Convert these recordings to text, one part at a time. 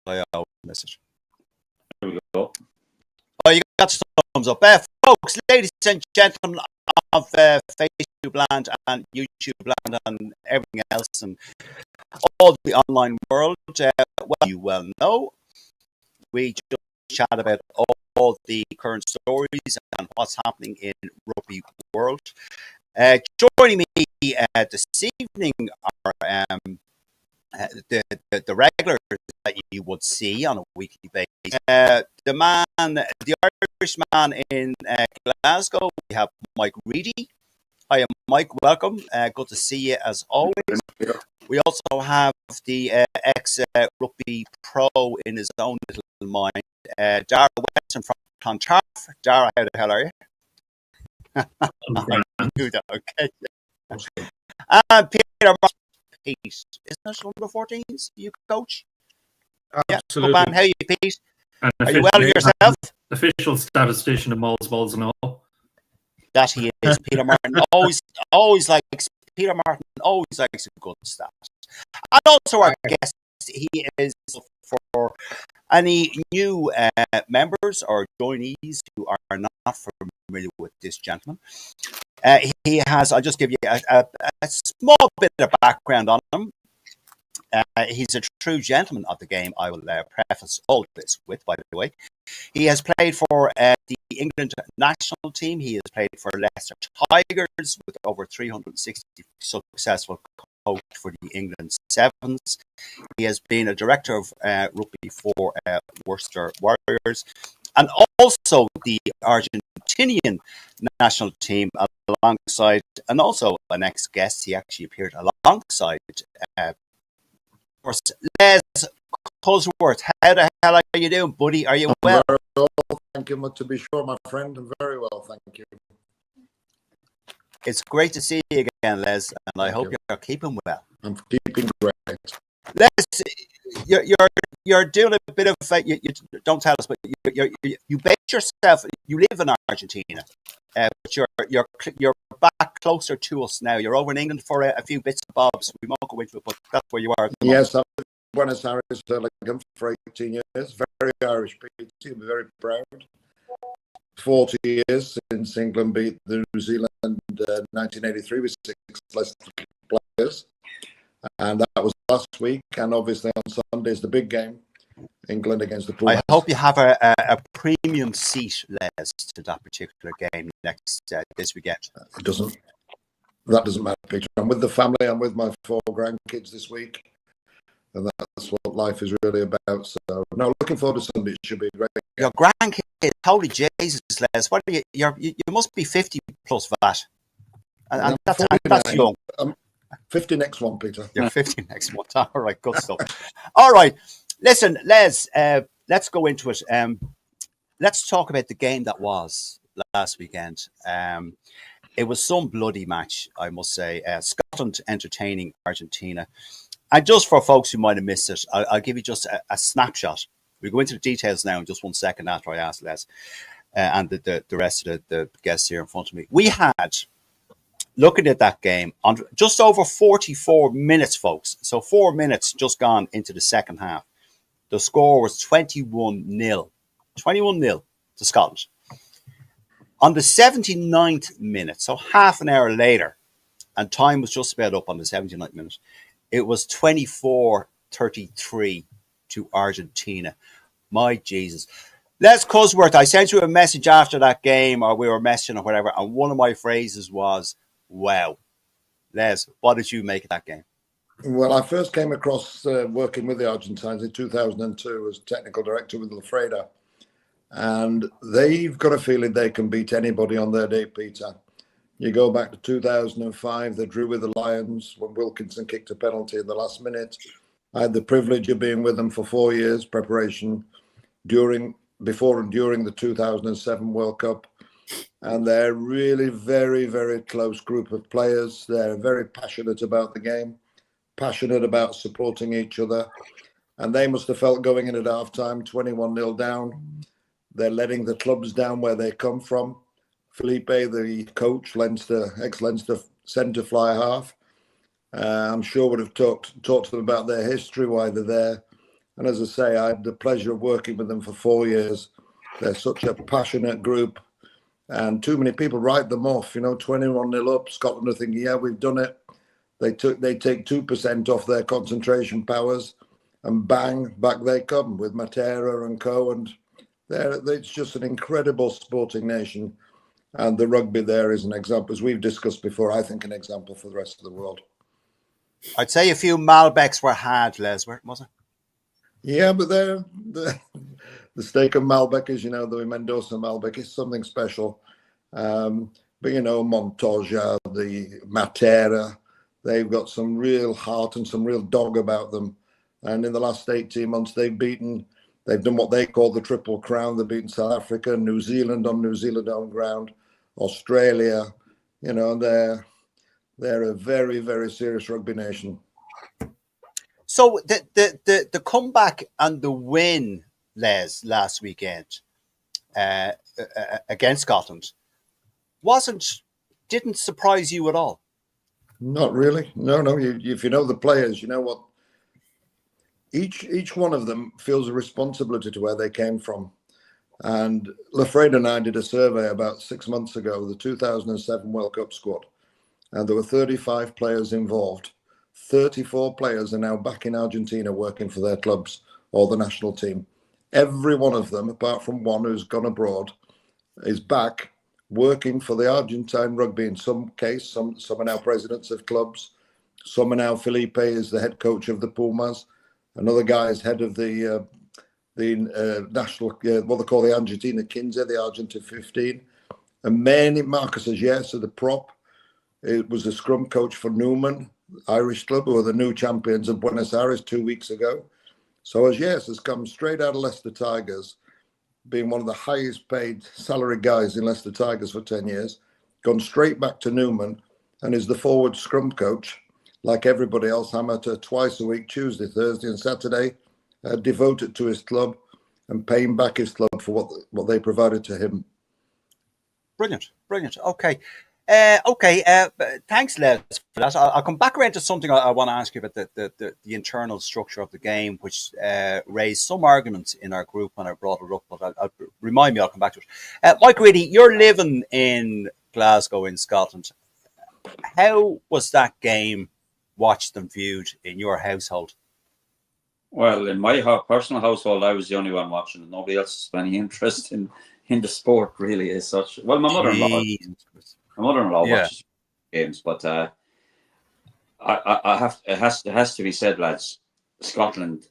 I always miss it. There we go. Oh, you got some thumbs up. Folks, ladies and gentlemen of Facebook land and YouTube land and everything else and all the online world, well, you well know, we just chat about all the current stories and what's happening in rugby world. Joining me this evening are the regulars that you would see on a weekly basis. The Irish man in Glasgow, we have Mike Reedy. Hi, Mike, welcome. Good to see you as always. We also have the ex-rugby pro in his own little mind, Dara Weston from Clontarf. Dara, how the hell are you? Okay. And Peter Pete, isn't that one of the 14s you coach? Absolutely. Yeah, man. How are you, Pete? And are you well yourself? Official statistician of Mauls and all. That he is. Peter Martin always likes Peter Martin always likes a good stat. And also our guest, he is for any new members or joinees who are not familiar with this gentleman. He has, I'll just give you a small bit of background on him. He's a true gentleman of the game, I will preface all this with, by the way. He has played for the England national team. He has played for Leicester Tigers with over 360 successful coach for the England Sevens. He has been a director of rugby for Worcester Warriors and also the Argentinian national team alongside, and also an ex-guest, he actually appeared alongside Les Cusworth. How the hell are you doing, buddy? Are you well? Very well, thank you. To be sure, my friend, I'm very well, thank you. It's great to see you again, Les, and I hope you're keeping well. I'm keeping great. Les, you're doing a bit of you don't tell us, but you base yourself. You live in Argentina, but you're back closer to us now. You're over in England for a few bits and bobs. We won't go into it, but that's where you are. Yes, I'm in Buenos Aires for 18 years. Very Irish people, very proud. 40 years since England beat New Zealand in 1983 with 6 Leicester players. And that was last week. And obviously on Sunday is the big game, England against the Pumas. I hope you have a premium seat, Les, to that particular game this weekend. That doesn't matter, Peter. I'm with the family. I'm with my 4 grandkids this week. And that's what life is really about. So, no, looking forward to Sunday. It should be great. Your grandkids, holy Jesus, Les, what are you must be 50 plus that. And that's young. 50 next one, Peter. You're 50 next one. All right, good stuff. All right. Listen, Les, let's go into it. Let's talk about the game that was last weekend. It was some bloody match, I must say. Scotland entertaining Argentina. And just for folks who might have missed it, I'll give you just a snapshot. We'll go into the details now in just 1 second after I ask Les and the rest of the guests here in front of me. We had, looking at that game, on just over 44 minutes, folks. So 4 minutes just gone into the second half. The score was 21-0. 21-0 to Scotland. On the 79th minute, so half an hour later, and time was just about up on the 79th minute, it was 24-33 to Argentina. My Jesus. Les Cusworth, I sent you a message after that game, or we were messaging or whatever, and one of my phrases was, wow. Les, what did you make of that game? Well, I first came across working with the Argentines in 2002 as technical director with Lafreda. And they've got a feeling they can beat anybody on their day, Peter. You go back to 2005, they drew with the Lions when Wilkinson kicked a penalty in the last minute. I had the privilege of being with them for 4 years, preparation before and during the 2007 World Cup. And they're really very, very close group of players. They're very passionate about the game, passionate about supporting each other. And they must have felt going in at halftime, 21-0 down. They're letting the clubs down where they come from. Felipe, the coach, ex-Leinster centre fly half, I'm sure would have talked to them about their history, why they're there. And as I say, I had the pleasure of working with them for 4 years. They're such a passionate group, and too many people write them off. 21-0 up, Scotland are thinking, yeah, we've done it. They take 2% off their concentration powers, and bang, back they come with Matera and co. And it's just an incredible sporting nation. And the rugby there is an example, as we've discussed before, I think an example for the rest of the world. I'd say a few Malbecs were had, Les, wasn't it? Yeah, but the steak of Malbec, as you know, the Mendoza Malbec is something special. But, Montoya, the Matera, they've got some real heart and some real dog about them. And in the last 18 months, they've done what they call the Triple Crown. They've beaten South Africa, New Zealand on New Zealand home ground, Australia. They're a very, very serious rugby nation. So the comeback and the win, Les, last weekend against Scotland didn't surprise you at all. Not really. No. If you know the players, you know what. Each one of them feels a responsibility to where they came from. And Lafreda and I did a survey about 6 months ago, the 2007 World Cup squad, and there were 35 players involved. 34 players are now back in Argentina working for their clubs or the national team. Every one of them, apart from one who's gone abroad, is back working for the Argentine rugby. In some case, some are now presidents of clubs. Some are now, Felipe is the head coach of the Pumas. Another guy is head of the national, what they call the Argentina Quince, the Argentina 15. And many, Marcus Yes, the prop, it was the scrum coach for Newman, Irish club, who were the new champions of Buenos Aires 2 weeks ago. So Yes has come straight out of Leicester Tigers, being one of the highest paid salary guys in Leicester Tigers for 10 years, gone straight back to Newman and is the forward scrum coach, like everybody else, amateur, twice a week, Tuesday, Thursday and Saturday, devoted to his club and paying back his club for what they provided to him. Brilliant. Okay. Thanks, Les, for that. I'll come back around to something I want to ask you about the internal structure of the game, which raised some arguments in our group when I brought it up, but I'll remind me, I'll come back to it. Mike Reedy, you're living in Glasgow in Scotland. How was that game watched and viewed in your household? Well, in my personal household, I was the only one watching it. Nobody else has any interest in the sport, really, as such. Well, my mother-in-law watches games, but it has to be said, lads, Scotland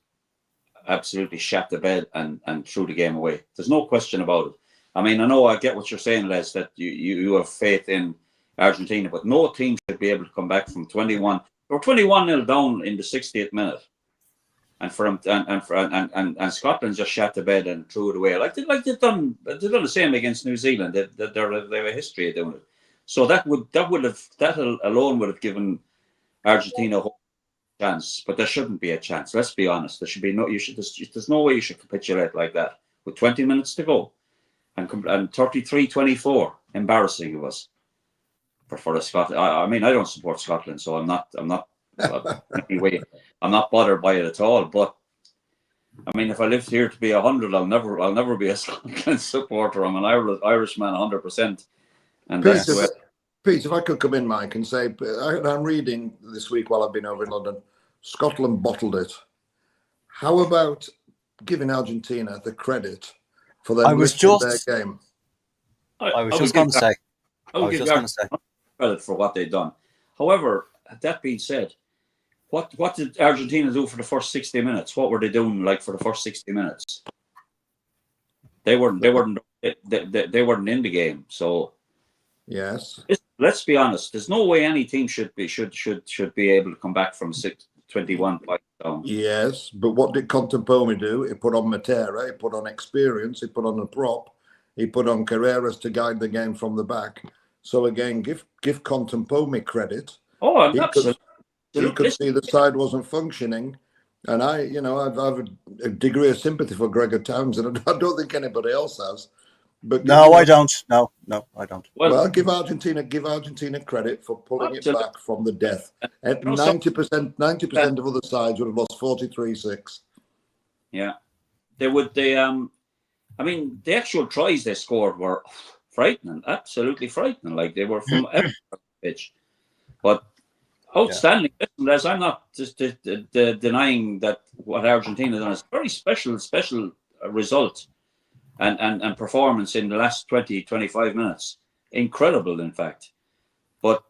absolutely shat the bed and threw the game away. There's no question about it. I mean, I get what you're saying, Les, that you have faith in Argentina, but no team should be able to come back from 21 or 21-0 down in the 60th minute. And Scotland just shat the bed and threw it away. They've done the same against New Zealand. They have a history of doing it. So that alone would have given Argentina a chance. But there shouldn't be a chance. Let's be honest. There should be no. There's no way you should capitulate like that with 20 minutes to go, and 33-24. Embarrassing it was for the Scotland. I mean, I don't support Scotland, so I'm not. Anyway, I'm not bothered by it at all. But I mean, if I lived here to be 100, I'll never be a Scotland supporter. I'm an Irishman 100%. And Pete, if I could come in, Mike, and say, I'm reading this week while I've been over in London, Scotland bottled it. How about giving Argentina the credit for their game? I was just going to say credit for what they've done. However, that being said, what did Argentina do for the first 60 minutes? What were they doing for the first 60 minutes? They weren't in the game. So yes, let's be honest. There's no way any team should be able to come back from 21 points down. Yes, but what did Contempomi do? He put on Matera, he put on experience, he put on a prop, he put on Carreras to guide the game from the back. So again, give Contempomi credit. Oh, absolutely. He could see the side wasn't functioning, and I've a degree of sympathy for Gregor Townsend. I don't think anybody else has. But I don't. No, I don't. Well, give Argentina credit for pulling it back from the death. 90% of other sides would have lost 43-6. Yeah, they would. I mean, the actual tries they scored were frightening, absolutely frightening. Like they were from every pitch, but outstanding. Listen, Les, I'm not just denying that what Argentina done is a very special result and performance in the last 20, 25 minutes. Incredible, in fact. But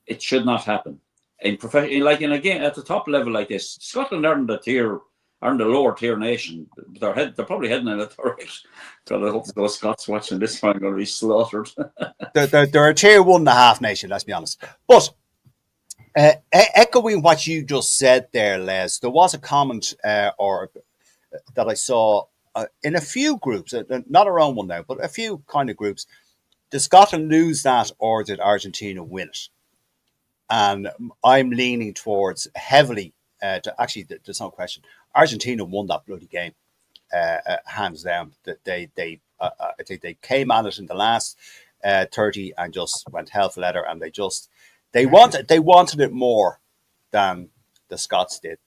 it should not happen. In a game at the top level like this, Scotland aren't the lower tier nation. They're probably heading in the third. God, I hope those Scots watching this one are going to be slaughtered. They're a tier 1.5 nation, let's be honest. But echoing what you just said there, Les, there was a comment or that I saw in a few groups, not our own one now, but a few kind of groups. Did Scotland lose that, or did Argentina win it? And I'm leaning towards heavily. Actually, there's no question. Argentina won that bloody game, hands down. I think they came at it in the last 30 and just went hell for leather, and they wanted it more than the Scots did.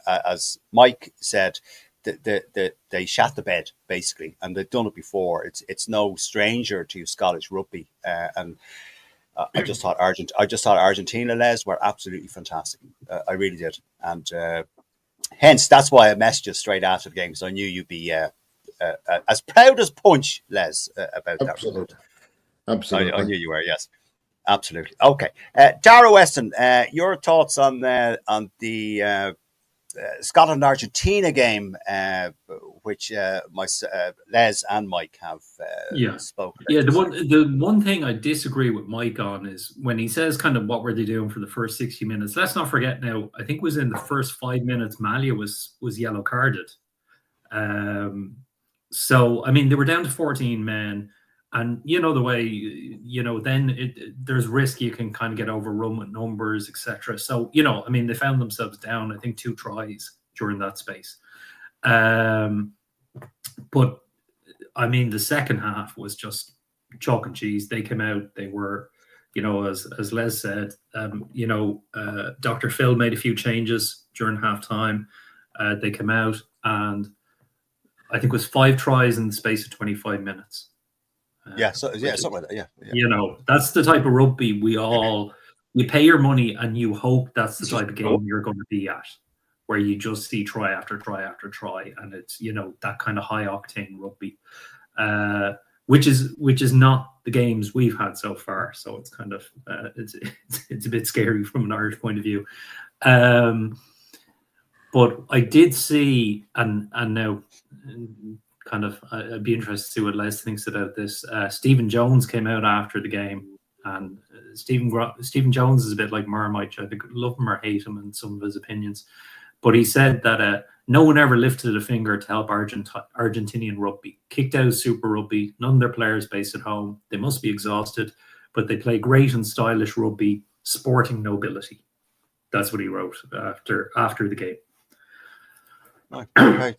As Mike said, they shat the bed basically, and they've done it before. It's no stranger to Scottish rugby, and I just thought Argentina, Les, were absolutely fantastic. I really did, and hence that's why I messaged you straight after the game, because I knew you'd be as proud as punch, Les, about Absolutely. that. Absolutely. I knew you were. Yes, absolutely. Okay, Dara Weston, your thoughts on the Scotland Argentina game, which Les and Mike have spoken about. Yeah, the one thing I disagree with Mike on is when he says kind of what were they doing for the first 60 minutes. Let's not forget now, I think it was in the first 5 minutes Malia was yellow carded. So I mean they were down to 14 men, and you know the way then there's risk you can kind of get overrun with numbers, etc. So I mean they found themselves down I think 2 tries during that space. But I mean the second half was just chalk and cheese. They came out, they were as Les said, Dr. Phil made a few changes during halftime. They came out and I think it was 5 tries in the space of 25 minutes. Something like that. Yeah. That's the type of rugby you pay your money and you hope that's the type of game you're going to be at, where you just see try after try after try, and it's that kind of high octane rugby, which is not the games we've had so far. So it's kind of it's a bit scary from an Irish point of view. But I did see, and now kind of I'd be interested to see what Les thinks about this. Stephen Jones came out after the game, and Stephen Jones is a bit like Marmite. I think love him or hate him in some of his opinions, but he said that no one ever lifted a finger to help Argentinian rugby. Kicked out of Super Rugby, none of their players based at home. They must be exhausted, but they play great and stylish rugby, sporting nobility. That's what he wrote after the game. Okay,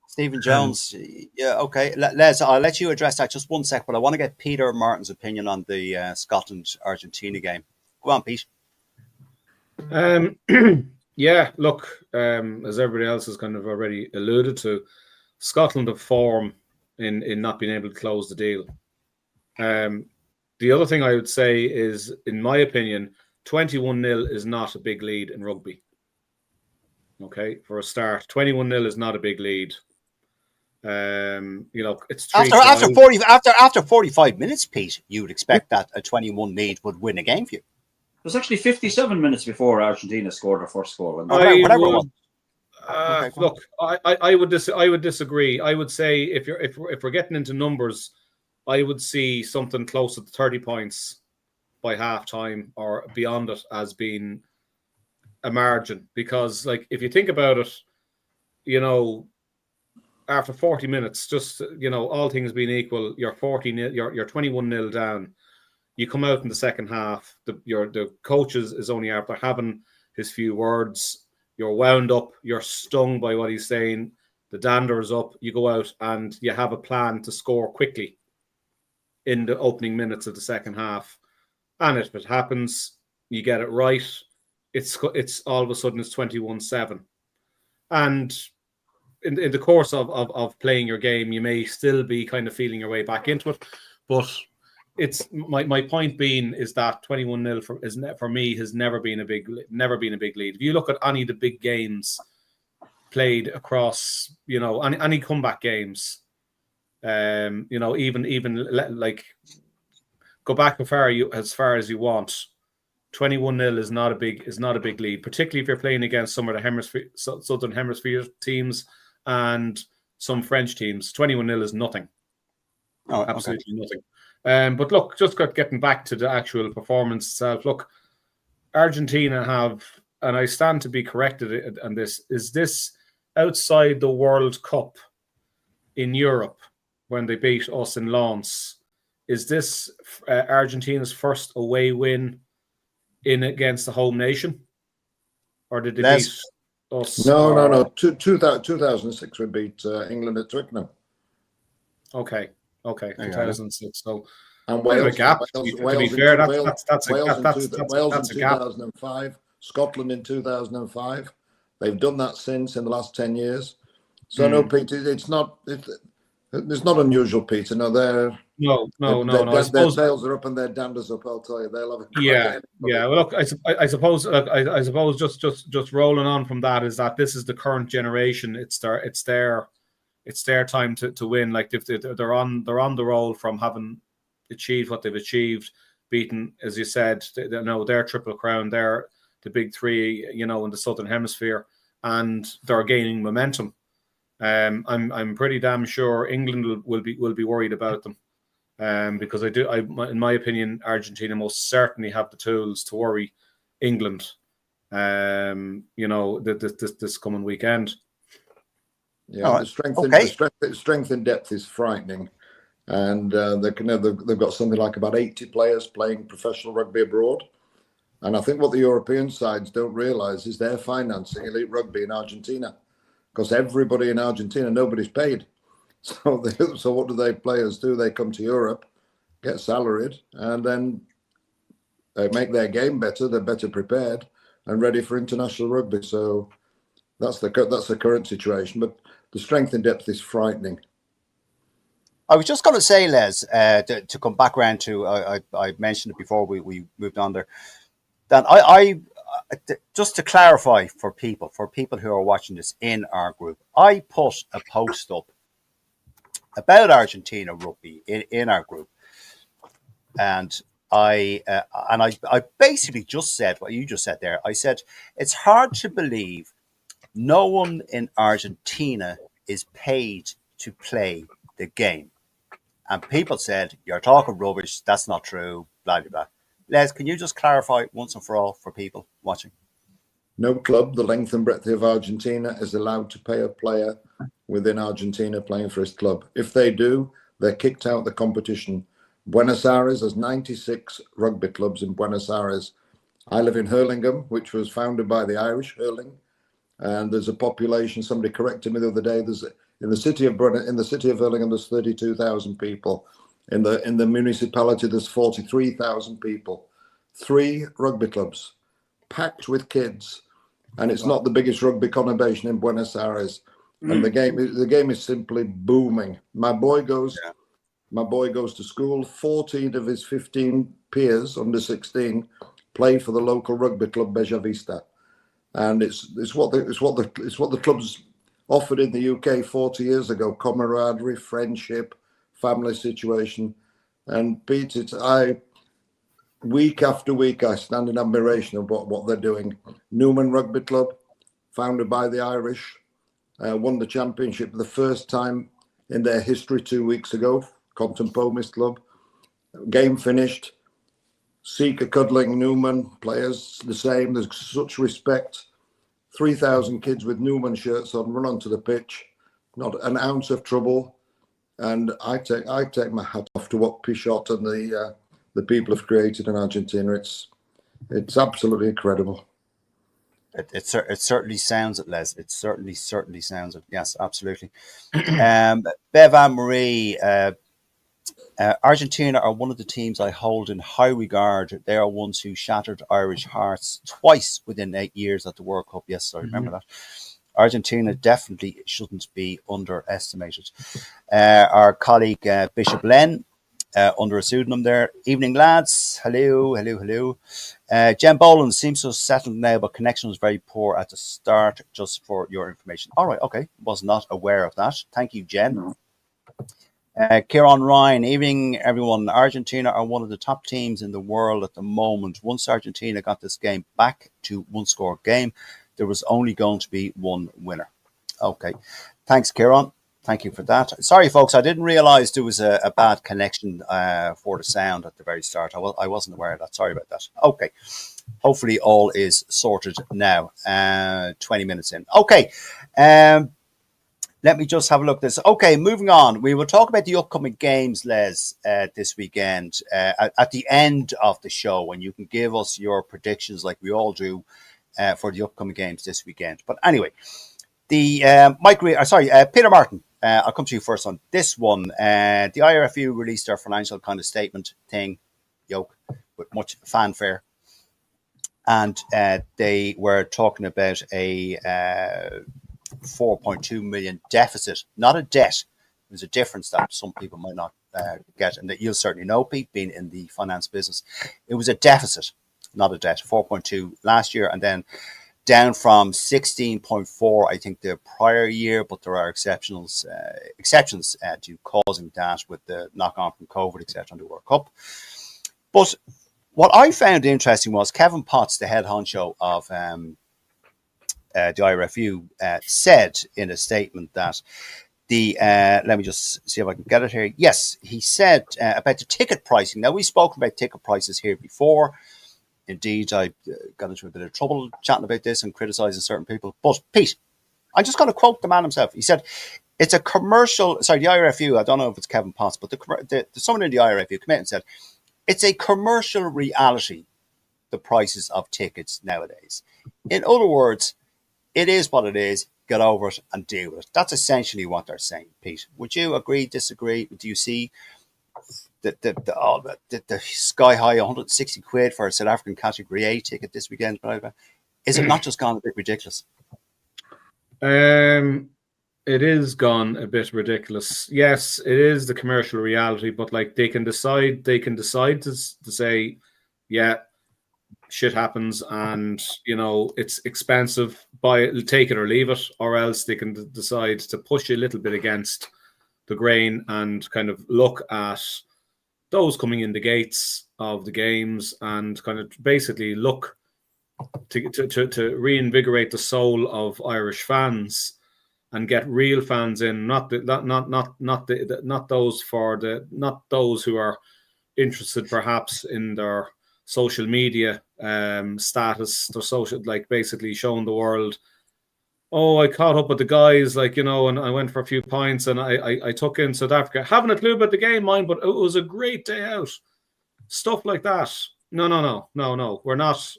Stephen Jones. Yeah, okay. Les, I'll let you address that just 1 sec, but I want to get Peter Martin's opinion on the Scotland-Argentina game. Go on, Pete. Yeah, look, as everybody else has kind of already alluded to, Scotland have form in not being able to close the deal. The other thing I would say is, in my opinion, 21-0 is not a big lead in rugby. Okay, for a start, 21-0 is not a big lead. It's after 45 minutes, Pete, you would expect that a 21 lead would win a game for you. It was actually 57 minutes before Argentina scored their first goal. Look, I would disagree. I would say if we're getting into numbers, I would see something close to 30 points by halftime or beyond it as being a margin, because if you think about it, after 40 minutes, just all things being equal, you're 21-0 down. You come out in the second half. The coach is only after having his few words. You're wound up. You're stung by what he's saying. The dander is up. You go out and you have a plan to score quickly in the opening minutes of the second half. And if it happens, you get it right. It's all of a sudden it's 21-7. And in the course of playing your game, you may still be kind of feeling your way back into it. But it's my point being is that 21-0 for me has never been a big lead. If you look at any of the big games played across, any comeback games, even like go back as far as you want. 21-0 is not a big lead, particularly if you're playing against some of the Southern Hemisphere teams and some French teams. 21-0 is nothing. Oh, absolutely nothing. But look, just getting back to the actual performance itself. Look, Argentina have, and I stand to be corrected on this. Is this outside the World Cup in Europe when they beat us in Lens? Is this Argentina's first away win in against the home nation, or did they beat us? No. 2006 we beat England at Twickenham. Okay, 2006. So, and Wales, a gap. To be fair, that's Wales a in gap. 2005, Scotland in 2005. They've done that since in the last 10 years. So no, Peter, it's not unusual, Peter. No, No. Their tails are up and their danders up. I'll tell you, they'll have a yeah. Well, look, I suppose just rolling on from that is that this is the current generation. It's their time to win. Like if they're on the roll from having achieved what they've achieved, beaten, as you said, their Triple Crown, they're the big three, in the Southern Hemisphere, and they're gaining momentum. I'm pretty damn sure England will be worried about them, because in my opinion, Argentina most certainly have the tools to worry England. This coming weekend. Yeah, the strength in depth is frightening, and they've got something like about 80 players playing professional rugby abroad. And I think what the European sides don't realise is they're financing elite rugby in Argentina, because everybody in Argentina, nobody's paid. So what do players do? They come to Europe, get salaried, and then they make their game better. They're better prepared and ready for international rugby. So that's the current situation. But the strength and depth is frightening. I was just going to say, Les, to come back around to, I mentioned it before we moved on there, that I just to clarify for people who are watching this in our group, I put a post up about Argentina rugby in our group, and I basically just said what you just said there. I said it's hard to believe no one in Argentina is paid to play the game, and people said you're talking rubbish. That's not true. Blah blah blah. Les, can you just clarify once and for all for people watching? No club the length and breadth of Argentina is allowed to pay a player within Argentina playing for his club. If they do, they're kicked out of the competition. Buenos Aires has 96 rugby clubs in Buenos Aires. I live in Hurlingham, which was founded by the Irish, Hurling, and there's a population. Somebody corrected me the other day. There's in the city of Hurlingham, there's 32,000 people. In the municipality, there's 43,000 people. 3 rugby clubs, packed with kids, and it's not the biggest rugby conurbation in Buenos Aires. And the game is simply booming. My boy goes to school. 14 of his 15 peers under 16 play for the local rugby club Beja Vista, and it's what the clubs offered in the UK 40 years ago: camaraderie, friendship, family situation. And Pete, week after week, I stand in admiration of what they're doing. Newman Rugby Club, founded by the Irish, won the championship for the first time in their history 2 weeks ago. Compton Pomis Club. Game finished. Seeker cuddling Newman players the same. There's such respect. 3,000 kids with Newman shirts on run onto the pitch. Not an ounce of trouble. And I take my hat off to what Pichot and the people have created in Argentina. It's absolutely incredible. It certainly sounds it, Les. It certainly sounds it. Yes, absolutely. Bev Anne-Marie, Argentina are one of the teams I hold in high regard. They are ones who shattered Irish hearts twice within 8 years at the World Cup. Yes, I remember that. Argentina definitely shouldn't be underestimated. Our colleague Bishop Len, under a pseudonym there. Evening, lads. Hello. Jen Boland seems to have settled now, but connection was very poor at the start, just for your information. All right, okay. Was not aware of that. Thank you, Jen. No. Kieran Ryan, evening, everyone. Argentina are one of the top teams in the world at the moment. Once Argentina got this game back to one-score game, there was only going to be one winner. Okay. Thanks, Kieran. Thank you for that. Sorry, folks, I didn't realize there was a bad connection for the sound at the very start. I wasn't aware of that. Sorry about that. Okay. Hopefully all is sorted now. 20 minutes in. Okay. Let me just have a look at this. Okay, moving on. We will talk about the upcoming games, Les, this weekend at the end of the show, and you can give us your predictions like we all do for the upcoming games this weekend. But anyway, the Peter Martin, I'll come to you first on this one. The IRFU released their financial kind of statement thing, with much fanfare. And they were talking about a 4.2 million deficit, not a debt. There's a difference that some people might not get, and that you'll certainly know, Pete, being in the finance business. It was a deficit, not a debt. 4.2 last year, and then down from 16.4, I think, the prior year. But there are exceptions to causing that with the knock-on from COVID, etc., on the World Cup. But what I found interesting was Kevin Potts, the head honcho of the IRFU, said in a statement that let me just see if I can get it here. Yes, he said about the ticket pricing. Now, we've spoken about ticket prices here before. Indeed, I got into a bit of trouble chatting about this and criticising certain people. But, Pete, I'm just going to quote the man himself. He said, it's a commercial, sorry, the IRFU, I don't know if it's Kevin Potts, but someone in the IRFU came out and said, it's a commercial reality, the prices of tickets nowadays. In other words, it is what it is. Get over it and deal with it. That's essentially what they're saying, Pete. Would you agree, disagree? Do you see the sky high 160 quid for a South African Category A ticket this weekend? Is it not just gone a bit ridiculous? It is gone a bit ridiculous. Yes, it is the commercial reality, but like they can decide to say, yeah, shit happens, and it's expensive, take it or leave it, or else they can decide to push a little bit against the grain and kind of look at those coming in the gates of the games and kind of basically look to reinvigorate the soul of Irish fans and get real fans in, not those who are interested perhaps in their social media status, their social, like basically showing the world, oh, I caught up with the guys, and I went for a few pints and I took in South Africa. Haven't a clue about the game, mind, but it was a great day out. Stuff like that. No. We're not.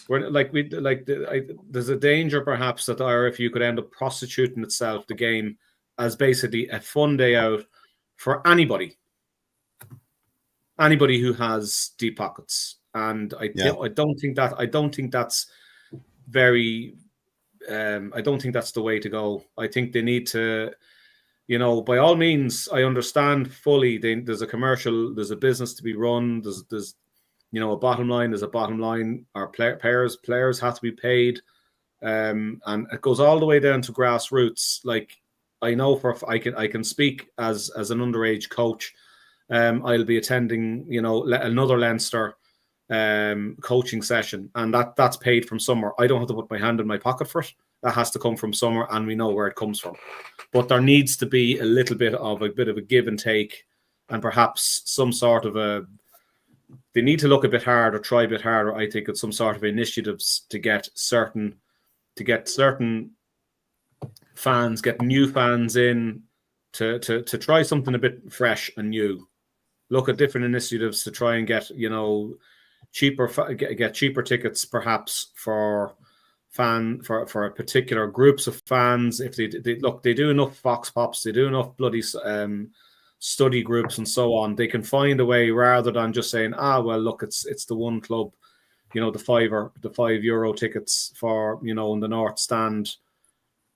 There's a danger perhaps that the IRFU could end up prostituting itself, the game, as basically a fun day out for anybody who has deep pockets. And I don't think that's very. I don't think that's the way to go. I think they need to, by all means, I understand fully. There's a commercial, there's a business to be run. There's a bottom line. There's a bottom line. Our players have to be paid, and it goes all the way down to grassroots. Like I know I can speak as an underage coach. I'll be attending, another Leinster coaching session, and that's paid from somewhere. I don't have to put my hand in my pocket for it. That has to come from somewhere, and we know where it comes from. But there needs to be a little bit of a give and take, and perhaps some sort of they need to look a bit harder, try a bit harder, I think, at some sort of initiatives to get certain fans, get new fans in to try something a bit fresh and new. Look at different initiatives to try and get cheaper tickets, perhaps for particular groups of fans. If they do enough Vox Pops, they do enough bloody study groups and so on, they can find a way, rather than just saying, well, look, it's the one club, the €5 tickets for in the North Stand.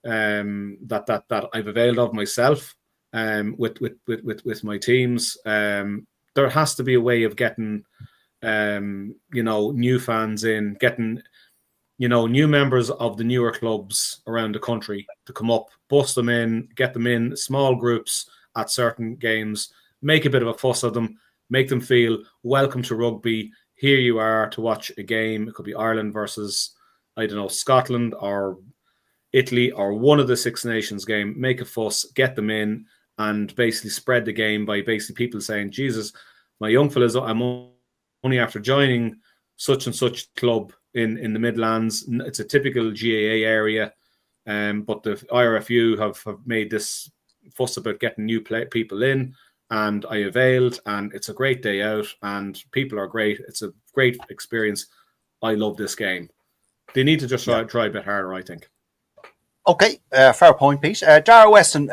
that I've availed of myself with my teams. There has to be a way of getting new fans in, getting new members of the newer clubs around the country to come up, bust them in, get them in small groups at certain games, make a bit of a fuss of them, make them feel welcome to rugby. Here you are to watch a game. It could be Ireland versus, I don't know, Scotland or Italy or one of the Six Nations game. Make a fuss, get them in, and basically spread the game by basically people saying, Jesus, my young fellas, I'm only after joining such and such club in the Midlands. It's a typical GAA area, but the IRFU have made this fuss about getting new people in, and I availed, and it's a great day out, and people are great. It's a great experience. I love this game. They need to just try a bit harder, I think. Okay, fair point, Pete. Dara Weston,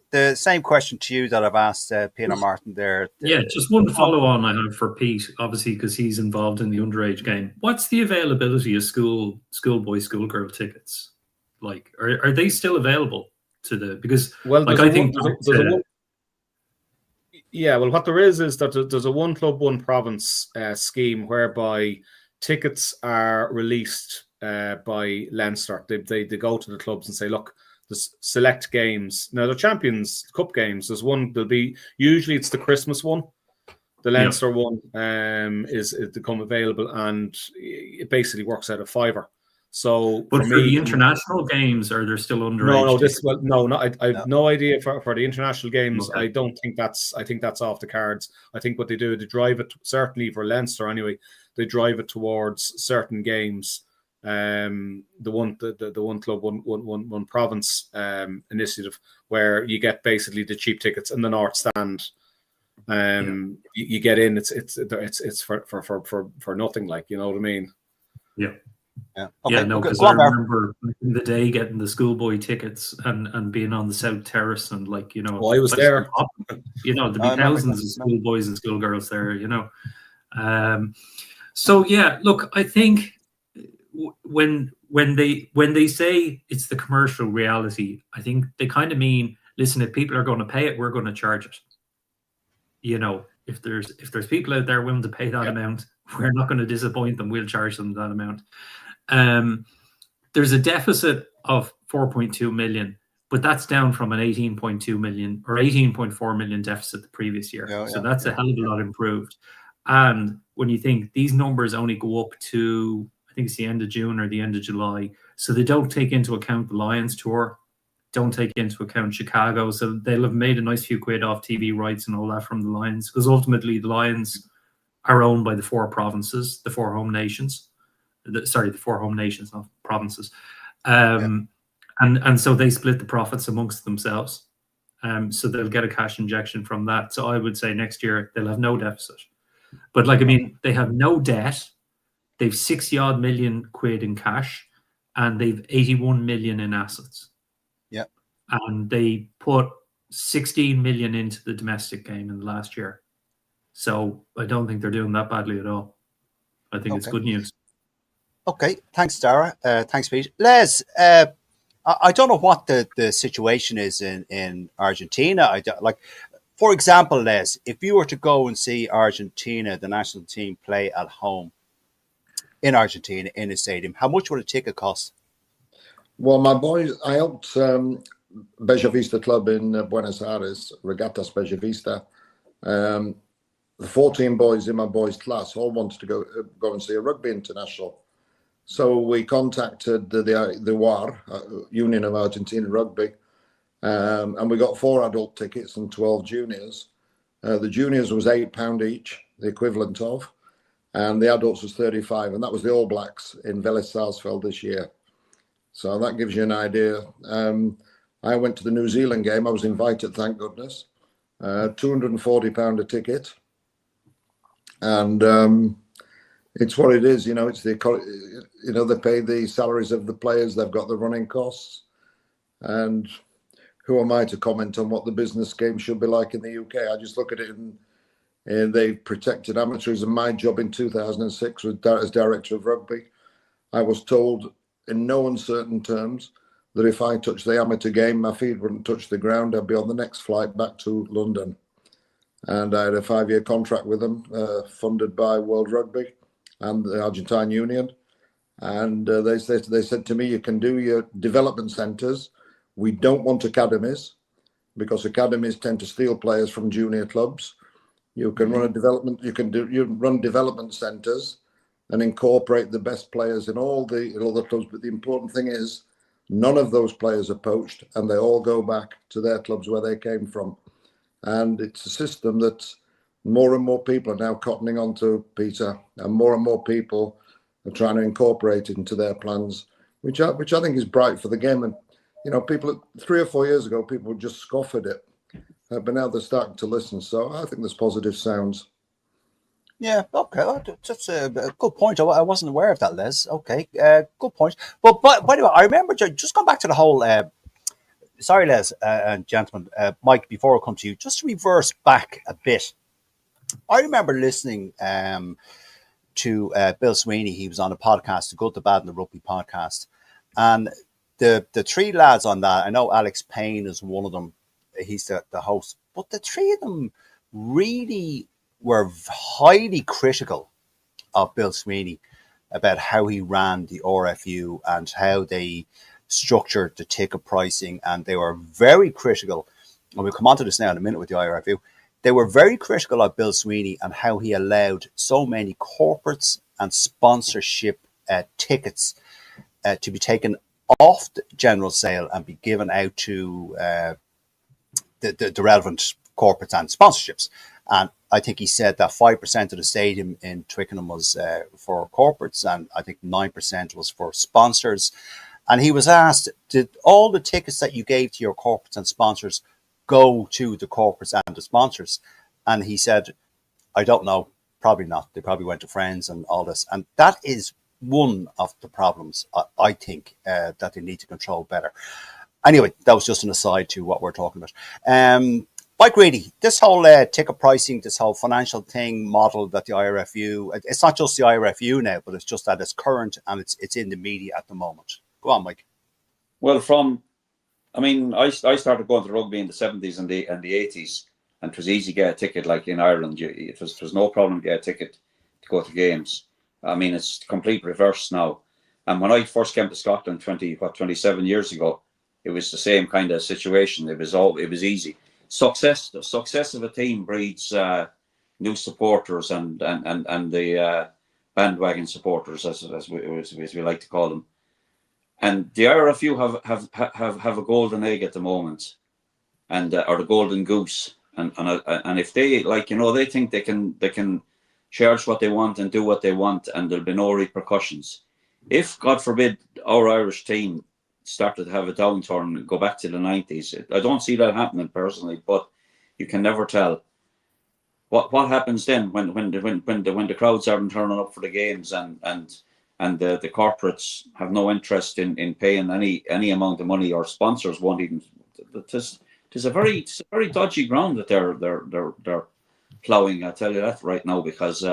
the same question to you that I've asked Peter Martin there. Yeah, just one follow-on I have for Pete, obviously, because he's involved in the underage game. What's the availability of schoolboy, schoolgirl tickets? Like, are they still available to the? Because I think what there is that there's a one club, one province scheme whereby tickets are released by Leinster. They go to the clubs and say, look, there's select games. Now, the Champions Cup games, there's one, usually it's the Christmas one. The Leinster one is to come available, and it basically works out a $5. So, but for the international games, are there still underage? I have no idea for the international games. Okay. I think that's off the cards. I think what they do, they drive it, certainly for Leinster anyway, they drive it towards certain games. The one club, one province initiative, where you get basically the cheap tickets in the North Stand. You get in. It's for nothing. Like, you know what I mean? Yeah. Yeah. Okay. Because I remember in the day getting the schoolboy tickets and being on the South Terrace and I was there. There'd be thousands of schoolboys and schoolgirls there. So yeah, look, I think when they say it's the commercial reality, I think they kind of mean, listen, if people are going to pay it, we're going to charge it. If there's people out there willing to pay that amount, we're not going to disappoint them. We'll charge them that amount. There's a deficit of 4.2 million, but that's down from an 18.2 million or 18.4 million deficit the previous year. So that's a hell of a lot improved. And when you think these numbers only go up to, I think it's the end of June or the end of July, so they don't take into account the Lions tour, don't take into account Chicago, so they'll have made a nice few quid off TV rights and all that from the Lions, because ultimately the Lions are owned by the four provinces, the four home nations. The four home nations, not provinces. And so they split the profits amongst themselves. So they'll get a cash injection from that. So I would say next year they'll have no deficit. But they have no debt. They've 60-odd million quid in cash, and they've 81 million in assets. Yeah. And they put 16 million into the domestic game in the last year. So I don't think they're doing that badly at all. I think it's good news. Okay, thanks, Dara. Thanks, Pete. Les, I don't know what the situation is in Argentina. For example, Les, if you were to go and see Argentina, the national team, play at home in Argentina in a stadium, how much would a ticket cost? Well, my boys, I helped Bella Vista Club in Buenos Aires, Regatas Bella Vista. The 14 boys in my boys' class all wanted to go and see a rugby international. So we contacted the UAR, Union of Argentina Rugby, and we got 4 adult tickets and 12 juniors. The juniors was £8 each, the equivalent of, and the adults was 35, and that was the All Blacks in Vélez Sarsfield this year. So that gives you an idea. I went to the New Zealand game. I was invited, thank goodness. £240 a ticket, and it's what it is, it's they pay the salaries of the players, they've got the running costs. And who am I to comment on what the business game should be like in the UK? I just look at it and they've protected amateurs. And my job in 2006 was as director of rugby. I was told in no uncertain terms that if I touched the amateur game, my feet wouldn't touch the ground. I'd be on the next flight back to London. And I had a 5-year contract with them, funded by World Rugby and the Argentine Union. And they said to me, you can do your development centres. We don't want academies, because academies tend to steal players from junior clubs. You can run a development. You run development centres and incorporate the best players in all the clubs. But the important thing is, none of those players are poached, and they all go back to their clubs where they came from. And it's a system that more and more people are now cottoning onto, Peter, and more people are trying to incorporate it into their plans, which I think is bright for the game. And people 3 or 4 years ago, people would just scoff at it, but now they're starting to listen. So I think there's positive sounds. Yeah, okay, that's a good point. I wasn't aware of that, Les. Okay, good point. But by the way, I remember just going back to the whole. Sorry, Les and gentlemen, Mike. Before I come to you, just to reverse back a bit, I remember listening to Bill Sweeney. He was on a podcast, the Good, the Bad, and the Rugby podcast, and the 3 lads on that. I know Alex Payne is one of them. He's the host, but the 3 of them really were highly critical of Bill Sweeney about how he ran the RFU and how they structured the ticket pricing. And they were very critical, and we'll come on to this now in a minute with the RFU. They were very critical of Bill Sweeney and how he allowed so many corporates and sponsorship tickets to be taken off the general sale and be given out to the relevant corporates and sponsorships. And I think he said that 5% of the stadium in Twickenham was for corporates, and I think 9% was for sponsors. And he was asked, did all the tickets that you gave to your corporates and sponsors go to the corporates and the sponsors? And he said, I don't know, probably not. They probably went to friends and all this. And that is one of the problems, I think, that they need to control better. Anyway, that was just an aside to what we're talking about. Mike Reedy, this whole ticket pricing, this whole financial thing model that the IRFU, it's not just the IRFU now, but it's just that it's current and it's in the media at the moment. Go on, Mike. Well, I started going to rugby in the 70s and the 80s, and it was easy to get a ticket. Like in Ireland, it was no problem to get a ticket to go to games. I mean, it's complete reverse now. And when I first came to Scotland 27 years ago, it was the same kind of situation. It was easy. The success of a team breeds new supporters and the bandwagon supporters, as we like to call them. And the IRFU have a golden egg at the moment, and or the golden goose. And if they they think they can charge what they want and do what they want, and there'll be no repercussions. If, God forbid, our Irish team started to have a downturn and go back to the 90s, I don't see that happening personally, but you can never tell. What happens then when the crowds aren't turning up for the games and the corporates have no interest in paying any amount of money, or sponsors won't even. It's a very dodgy ground that they're ploughing. I tell you that right now, because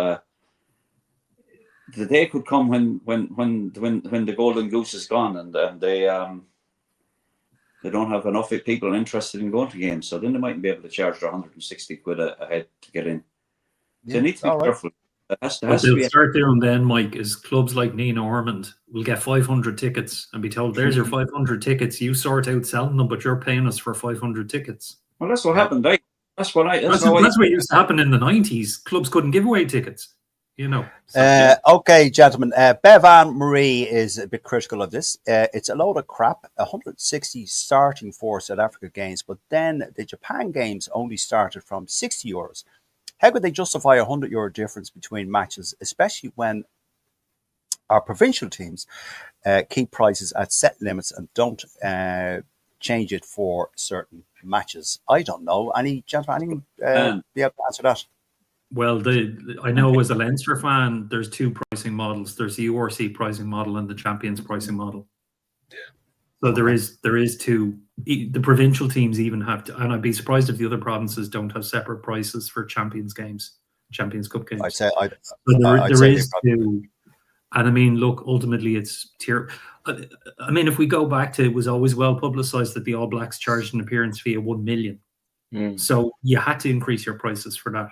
the day could come when the golden goose is gone and they don't have enough people interested in going to games. So then they mightn't be able to charge their 160 quid a head to get in. Yeah, they need to be careful. What they'll start doing then, Mike, is clubs like Nina Ormond will get 500 tickets and be told, there's your 500 tickets. You sort out selling them, but you're paying us for 500 tickets. Well, that's what happened. That's what used to happen in the 90s. Clubs couldn't give away tickets, Okay, gentlemen. Bevan Marie is a bit critical of this. It's a load of crap. 160 starting for South Africa games, but then the Japan games only started from €60. How could they justify €100 difference between matches, especially when our provincial teams keep prices at set limits and don't change it for certain matches? I don't know. Any gentlemen, be able to answer that? Well, I know as a Leinster fan, there's 2 pricing models. There's the URC pricing model and the Champions pricing model. So there is 2. The provincial teams even have to, and I'd be surprised if the other provinces don't have separate prices for Champions Cup games. There is 2. And I mean, look, ultimately it's tier. I mean, if we go back to, it was always well publicized that the All Blacks charged an appearance fee of 1 million. So you had to increase your prices for that.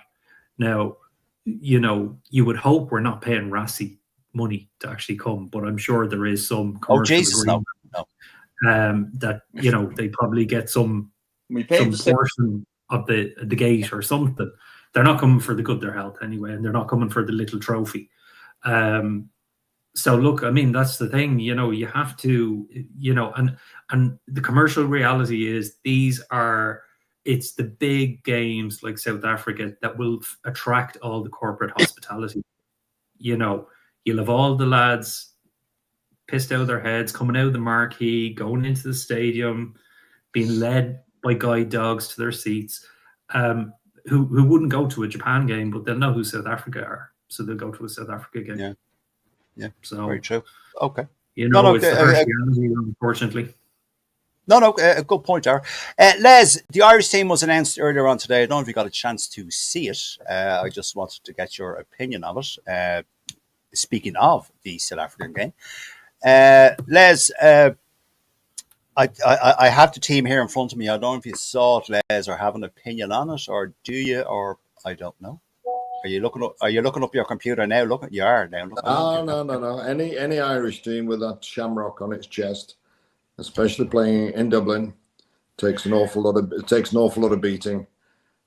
Now, you know, you would hope we're not paying Rassie money to actually come, but I'm sure there is some commercial agreement that, you know, they probably get some portion of the gate or something. They're not coming for the good of their health anyway, and they're not coming for the little trophy. So look, I mean, that's the thing, you know, you have to, you know, and the commercial reality is it's the big games like South Africa that will attract all the corporate hospitality. You know, you'll have all the lads pissed out of their heads, coming out of the marquee, going into the stadium, being led by guide dogs to their seats, who wouldn't go to a Japan game, but they'll know who South Africa are. So they'll go to a South Africa game. Yeah, so very true. Okay. You know, it's the harsh reality, unfortunately. A good point, Dar. Les, the Irish team was announced earlier on today. I don't know if you got a chance to see it. I just wanted to get your opinion of it. Speaking of the South African game, Les, I have the team here in front of me. I don't know if you saw it, Les, or have an opinion on it, or do you? Or I don't know. Are you looking up your computer now? You are now. No. Any Irish team with that shamrock on its chest, especially playing in Dublin, takes an awful lot of beating,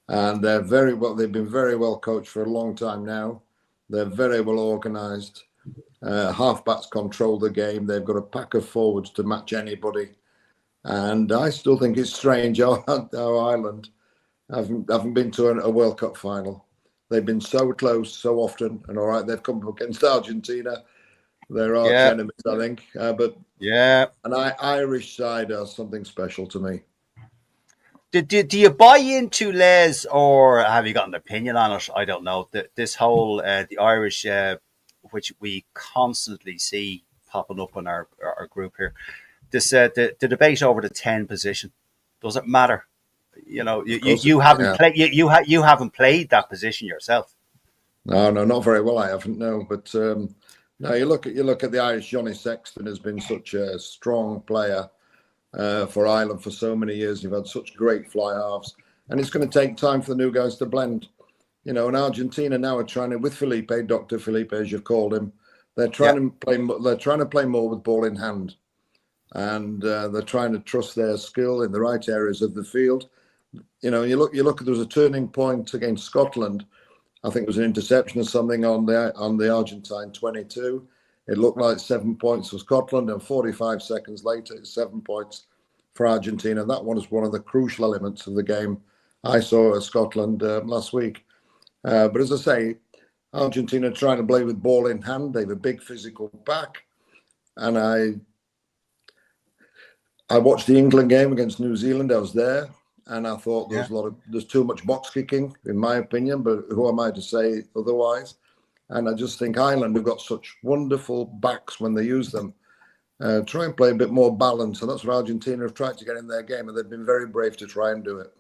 and they're very well. They've been very well coached for a long time now. They're very well organised. Halfbacks control the game. They've got a pack of forwards to match anybody, and I still think it's strange how Ireland haven't been to a World Cup final. They've been so close so often, and all right, they've come up against Argentina. They're arch enemies, I think. But an Irish side are something special to me. Do you buy into, Les, or have you got an opinion on it? I don't know. This whole the Irish, which we constantly see popping up in our group here, this the debate over the 10 position. Does it matter? You know, you haven't played. You haven't played that position yourself. No, not very well. I haven't. No, but no. You look at the Irish. Johnny Sexton has been such a strong player for Ireland for so many years. You've had such great fly halves, and it's going to take time for the new guys to blend. You know, and Argentina now are trying to, with Felipe, Dr. Felipe, as you've called him, they're trying to play. They're trying to play more with ball in hand, and they're trying to trust their skill in the right areas of the field. You know, you look. There was a turning point against Scotland. I think it was an interception or something on the Argentine 22. It looked like 7 points for Scotland, and 45 seconds later, it's 7 points for Argentina. That one is one of the crucial elements of the game I saw at Scotland last week. But as I say, Argentina trying to play with ball in hand. They have a big physical back, and I watched the England game against New Zealand. I was there. And I thought there's too much box kicking, in my opinion, but who am I to say otherwise? And I just think Ireland have got such wonderful backs when they use them. Try and play a bit more balance, and that's what Argentina have tried to get in their game, and they've been very brave to try and do it.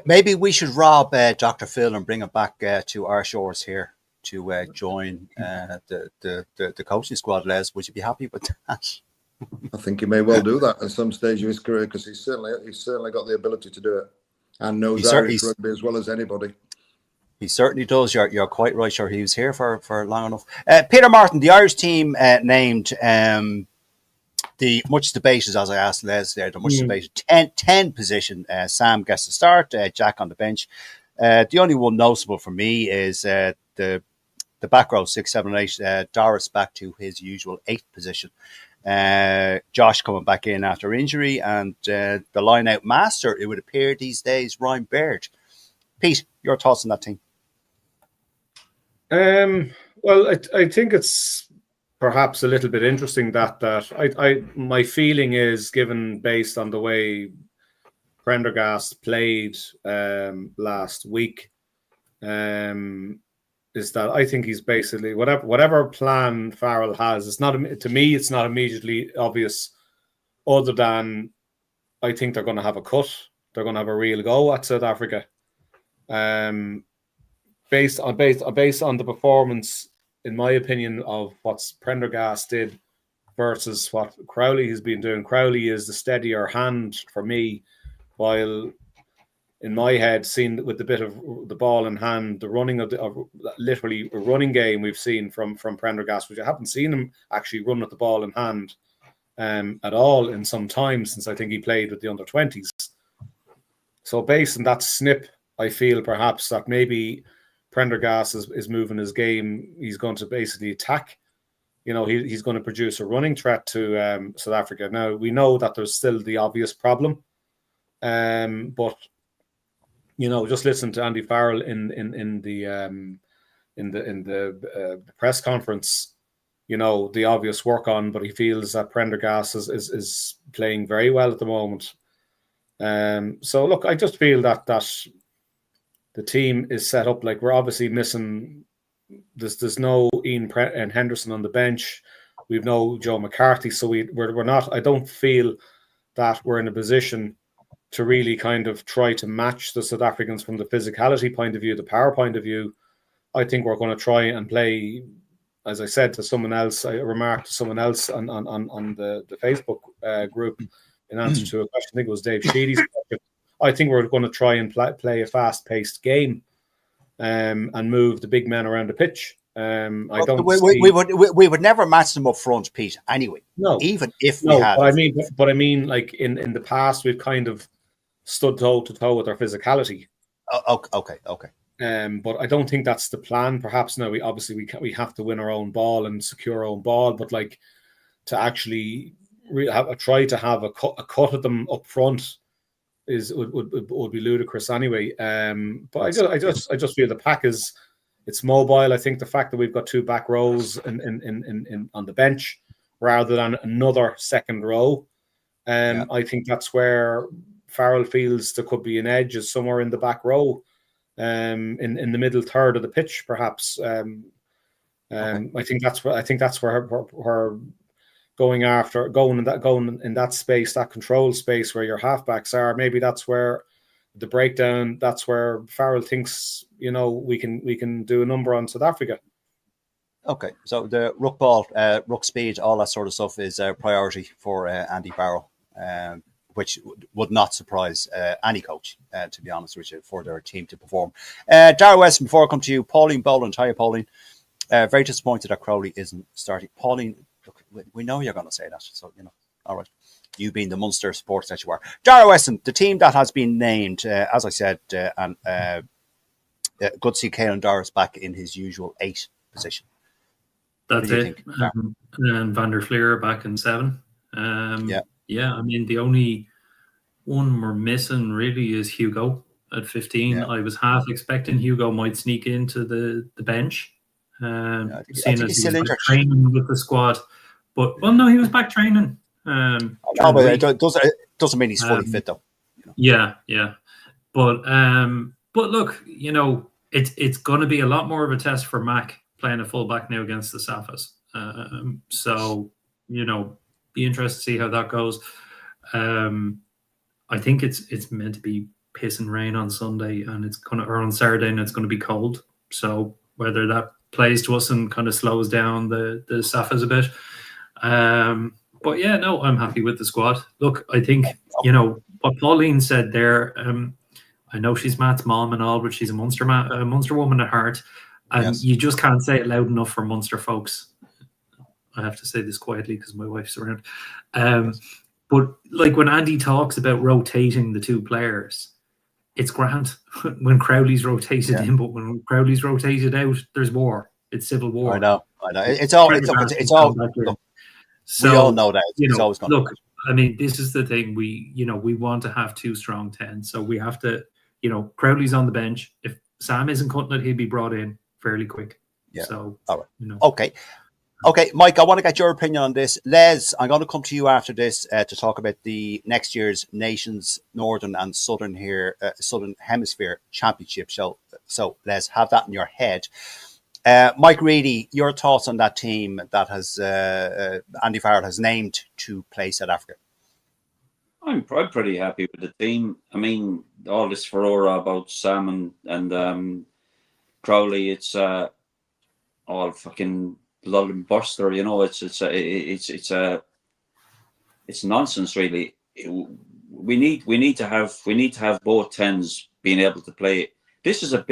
Maybe we should rob Dr. Phil and bring him back to our shores here to join the coaching squad, Les. Would you be happy with that? I think he may well do that at some stage of his career, because he's certainly got the ability to do it, and knows Irish rugby as well as anybody. He certainly does. You're quite right. Sure, he was here for long enough. Peter Martin, the Irish team named the much debated, as I asked Les there, the much debated 10 position. Sam gets to start, Jack on the bench. The only one noticeable for me is the back row 6, 7, 8. Doris back to his usual 8th position. Josh coming back in after injury, and the line out master, it would appear these days, Ryan Baird. Pete, your thoughts on that team? Well, I think it's perhaps a little bit interesting that I my feeling is, given based on the way Prendergast played last week, is that I think he's basically whatever plan Farrell has. It's not, to me, it's not immediately obvious, other than I think they're going to have a cut. They're going to have a real go at South Africa. Based on the performance, in my opinion, of what Prendergast did versus what Crowley has been doing. Crowley is the steadier hand for me, while in my head, seen with the bit of the ball in hand, the running of literally a running game we've seen from Prendergast, which I haven't seen him actually run with the ball in hand at all in some time since I think he played with the under-20s. So based on that snip, I feel perhaps that maybe Prendergast is moving his game. He's going to basically attack. He's going to produce a running threat to South Africa. Now, we know that there's still the obvious problem, but just listen to Andy Farrell in the press conference. The obvious work on, but he feels that Prendergast is playing very well at the moment. So look, I just feel that the team is set up like we're obviously missing. There's no Ian and Henderson on the bench. We've no Joe McCarthy, so we're not. I don't feel that we're in a position to really kind of try to match the South Africans from the physicality point of view, the power point of view. I think we're going to try and play, as I said to someone else, I remarked to someone else on the Facebook group in answer to a question. I think it was Dave Sheedy's question. I think we're going to try and play a fast-paced game and move the big men around the pitch. We would never match them up front, Pete. Anyway, no, even if we had. But I mean, like in the past, we've kind of stood toe to toe with our physicality. Okay. But I don't think that's the plan. Perhaps now we have to win our own ball and secure our own ball, but like to actually try to have a cut at them up front would be ludicrous anyway. But I just feel the pack it's mobile. I think the fact that we've got two back rows in on the bench rather than another second row, I think that's where Farrell feels there could be an edge, is somewhere in the back row, in the middle third of the pitch, perhaps. I think that's where her going in that space, that control space where your halfbacks are. Maybe that's where the breakdown. That's where Farrell thinks we can do a number on South Africa. Okay, so the ruck ball, ruck speed, all that sort of stuff is a priority for Andy Farrell, which would not surprise any coach, to be honest with you, for their team to perform. Dara Weston, before I come to you, Pauline Boland. Hiya, Pauline. Very disappointed that Crowley isn't starting. Pauline, look, we know you're going to say that, so all right. You being the Munster supporter that you are. Dara Weston, the team that has been named, as I said, and good to see Caelan Doris back in his usual 8 position. That's it. And Van der Fleer back in 7. Yeah. I mean, the only one we're missing really is Hugo at 15. Yeah. I was half expecting Hugo might sneak into the bench. Seeing as he was back training with the squad, but no, he was back training. But it doesn't mean he's fully fit though. Yeah. But look, it's going to be a lot more of a test for Mac playing a fullback now against the Safas. So be interested to see how that goes. I think it's meant to be piss and rain on Sunday, and or on Saturday, and it's going to be cold. So whether that plays to us and kind of slows down the Safas a bit. But yeah, no, I'm happy with the squad. Look, I think what Pauline said there. I know she's Matt's mom and all, but she's a Munster woman at heart, and you just can't say it loud enough for Munster folks. I have to say this quietly because my wife's around. But like when Andy talks about rotating the 2 players, it's grand when Crowley's rotated in, but when Crowley's rotated out, there's war. It's civil war. I know. It's all. So, we all know that. It's always going look. I mean, this is the thing. We want to have 2 strong 10s, so we have to. Crowley's on the bench. If Sam isn't cutting it, he'll be brought in fairly quick. Yeah. So, all right. Okay, Mike, I want to get your opinion on this. Les, I'm going to come to you after this to talk about the next year's Nations Northern and Southern Hemisphere Championship. So Les, have that in your head. Mike Reedy, your thoughts on that team that has Andy Farrell has named to play South Africa? I'm pretty happy with the team. I mean, all this furore about Sam and Crowley, it's all fucking blood burster. You know, it's nonsense, really. We need to have both tens being able to play. This is a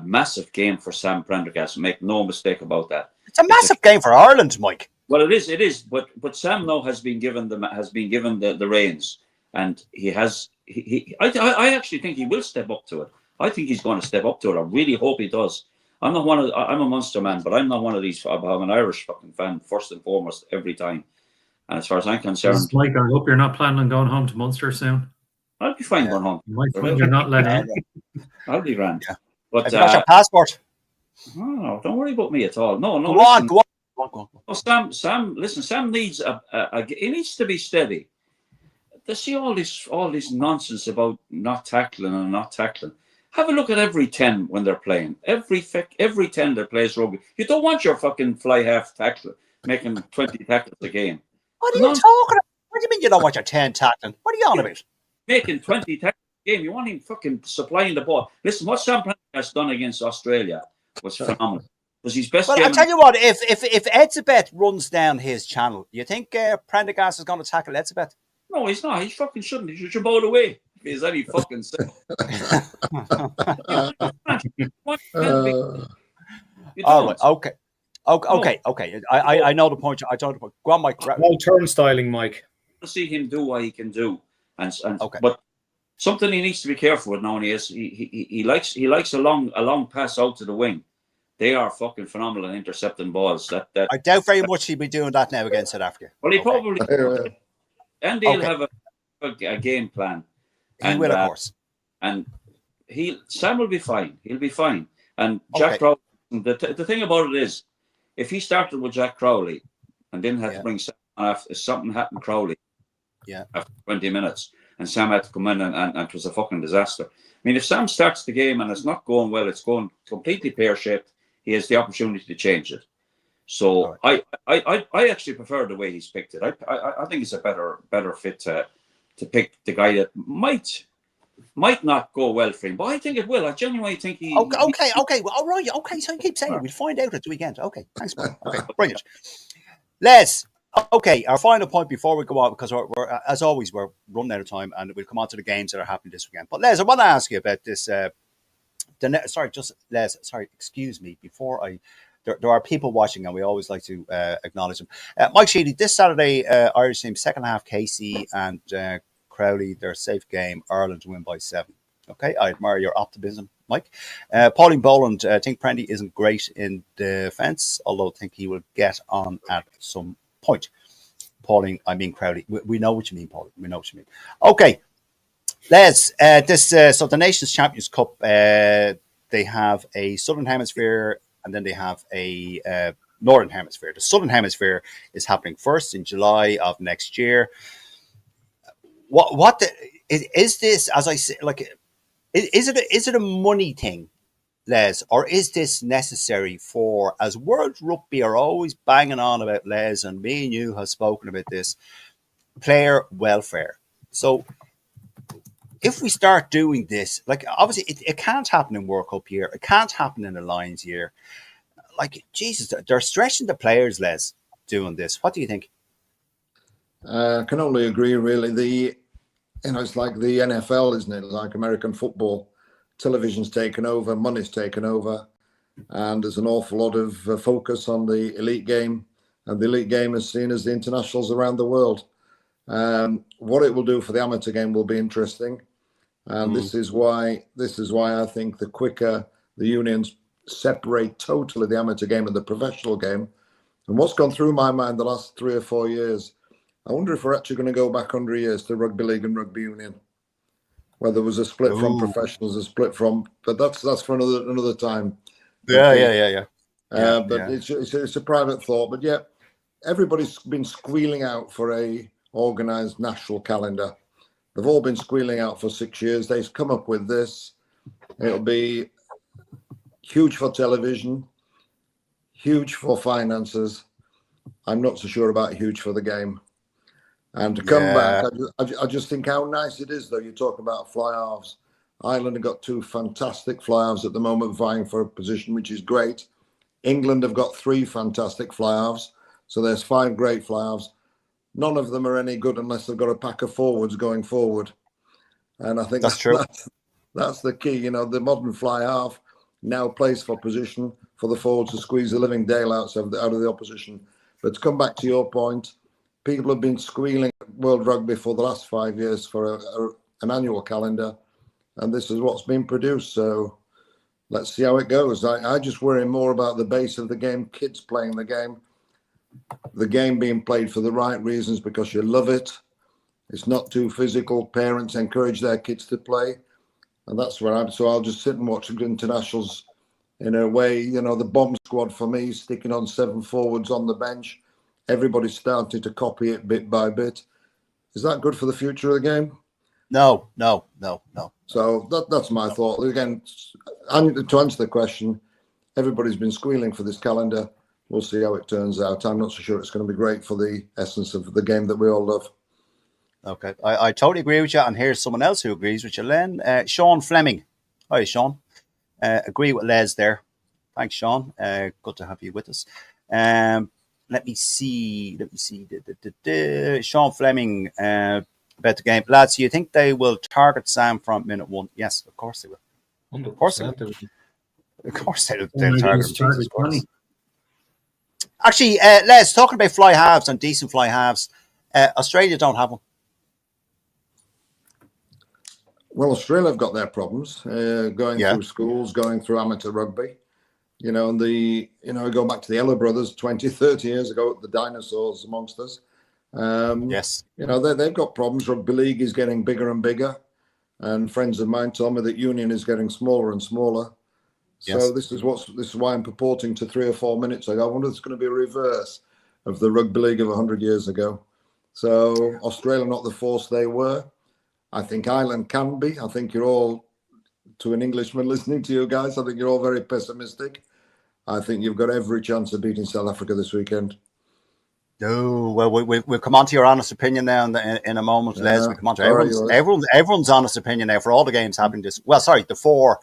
massive game for Sam Prendergast. Make no mistake about that. It's a massive game for Ireland, Mike. Well, it is. But Sam now has been given the reins, and I actually think he will step up to it. I think he's going to step up to it. I really hope he does. I'm a Munster man, but I'm not one of these. I'm an Irish fucking fan first and foremost every time. And as far as I'm concerned, Mike, I hope you're not planning on going home to Munster soon. I'll be fine going home. You might find you're not let in. I'll be grand. Yeah. But Have you got your passport? no, don't worry about me at all. No. Go on. Oh, Sam, listen. Sam needs he needs to be steady. They see all this nonsense about not tackling and not tackling. Have a look at every 10 when they're playing. Every 10 that plays rugby. You don't want your fucking fly half tackler making 20 tackles a game. What are you talking about? What do you mean you don't want your 10 tackling? What are you on about? Making 20 tackles a game. You want him fucking supplying the ball. Listen, what Sam Prendergast has done against Australia was phenomenal. Was his best game. I'll tell you what, if Etzebeth runs down his channel, you think Prendergast is going to tackle Etzebeth? No, he's not. He fucking shouldn't. He should bowl away. If he's any fucking sick. All right. Okay. I know the point. I don't. Go on, Mike. No turnstiling, Mike. To see him do what he can do, and okay. But something he needs to be careful with now. And he likes a long pass out to the wing. They are fucking phenomenal in intercepting balls. That I doubt very much he'll be doing that now against South Africa. Well, he probably and they'll have a game plan. He will, of course. And Sam will be fine. He'll be fine. And Jack Crowley. The thing about it is, if he started with Jack Crowley and didn't have to bring Sam after something happened, Crowley, after 20 minutes, and Sam had to come in and it was a fucking disaster. I mean, if Sam starts the game and it's not going well, it's going completely pear-shaped, he has the opportunity to change it. So I actually prefer the way he's picked it. I think it's a better fit to pick the guy that might not go well for him, but I think it will. I genuinely think he. Okay. Well, all right. Okay, so you keep saying it. We'll find out at the weekend. Okay, thanks, man. Okay, brilliant. Les. Okay, our final point before we go on, because we're as always we're running out of time, and we'll come on to the games that are happening this weekend. But Les, I want to ask you about this. Excuse me. Before there are people watching, and we always like to acknowledge them. Mike Sheedy, this Saturday, Irish team second half. Casey and Crowley, their safe game. Ireland to win by 7. Okay, I admire your optimism, Mike. Pauline Boland, I think Prendy isn't great in defence, although I think he will get on at some point. Pauline, I mean Crowley. We know what you mean, Pauline. We know what you mean. Okay, Les, so the Nations Champions Cup, they have a Southern Hemisphere and then they have a Northern Hemisphere. The Southern Hemisphere is happening first in July of next year. Is this, as I say, like, is it a money thing, Les, or is this necessary for, as World Rugby are always banging on about, Les, and me and you have spoken about this, player welfare. So if we start doing this, like, obviously it can't happen in World Cup year, it can't happen in the Lions year. Like, Jesus, they're stretching the players, Les, doing this. What do you think? I can only agree, really. It's like the NFL, isn't it? Like American football, television's taken over, money's taken over, and there's an awful lot of focus on the elite game, and the elite game is seen as the internationals around the world. What it will do for the amateur game will be interesting, and this is why I think the quicker the unions separate totally the amateur game and the professional game, and what's gone through my mind the last 3 or 4 years, I wonder if we're actually going to go back 100 years to rugby league and rugby union, where there was a split from professionals, a split from. But that's for another time. Yeah. It's a private thought. But yeah, everybody's been squealing out for a organised national calendar. They've all been squealing out for 6 years. They've come up with this. It'll be huge for television, huge for finances. I'm not so sure about huge for the game. And to come back, I just think how nice it is, though. You talk about fly halves. Ireland have got 2 fantastic fly halves at the moment vying for a position, which is great. England have got 3 fantastic fly-halves. So there's 5 great fly-halves. None of them are any good unless they've got a pack of forwards going forward. And I think That's true. That's the key. You know, the modern fly-half now plays for position for the forwards to squeeze the living daylights out of the opposition. But to come back to your point, people have been squealing at World Rugby for the last 5 years for an annual calendar. And this is what's been produced. So let's see how it goes. I just worry more about the base of the game, kids playing the game being played for the right reasons because you love it. It's not too physical. Parents encourage their kids to play. And that's where I'll just sit and watch the internationals in a way. You know, the bomb squad for me, sticking on 7 forwards on the bench. Everybody's starting to copy it bit by bit. Is that good for the future of the game? No. So that's my thought. Again, to answer the question, everybody's been squealing for this calendar. We'll see how it turns out. I'm not so sure it's going to be great for the essence of the game that we all love. Okay, I totally agree with you. And here's someone else who agrees with you, Len. Sean Fleming. Hi, Sean. Agree with Les there. Thanks, Sean. Good to have you with us. Let me see. Sean Fleming about the game. Lads, do you think they will target Sam from minute 1? Yes, of course they will. Of course they will. Of course they'll target him. Jesus Christ. Actually, Les, talking about fly halves and decent fly halves, Australia don't have one. Well, Australia have got their problems going through schools, going through amateur rugby. You know, and go back to the Ella brothers 20, 30 years ago, the dinosaurs amongst us. Yes. You know, they've got problems. Rugby league is getting bigger and bigger. And friends of mine told me that union is getting smaller and smaller. So this is why I'm purporting to 3 or 4 minutes ago. I wonder if it's going to be a reverse of the rugby league of 100 years ago. So Australia not the force they were. I think Ireland can be. I think you're all, to an Englishman listening to you guys, I think you're all very pessimistic. I think you've got every chance of beating South Africa this weekend. Oh, well, we'll come on to your honest opinion now in a moment, Les. We'll come on to everyone's honest opinion now for all the games happening this. Well, sorry, the 4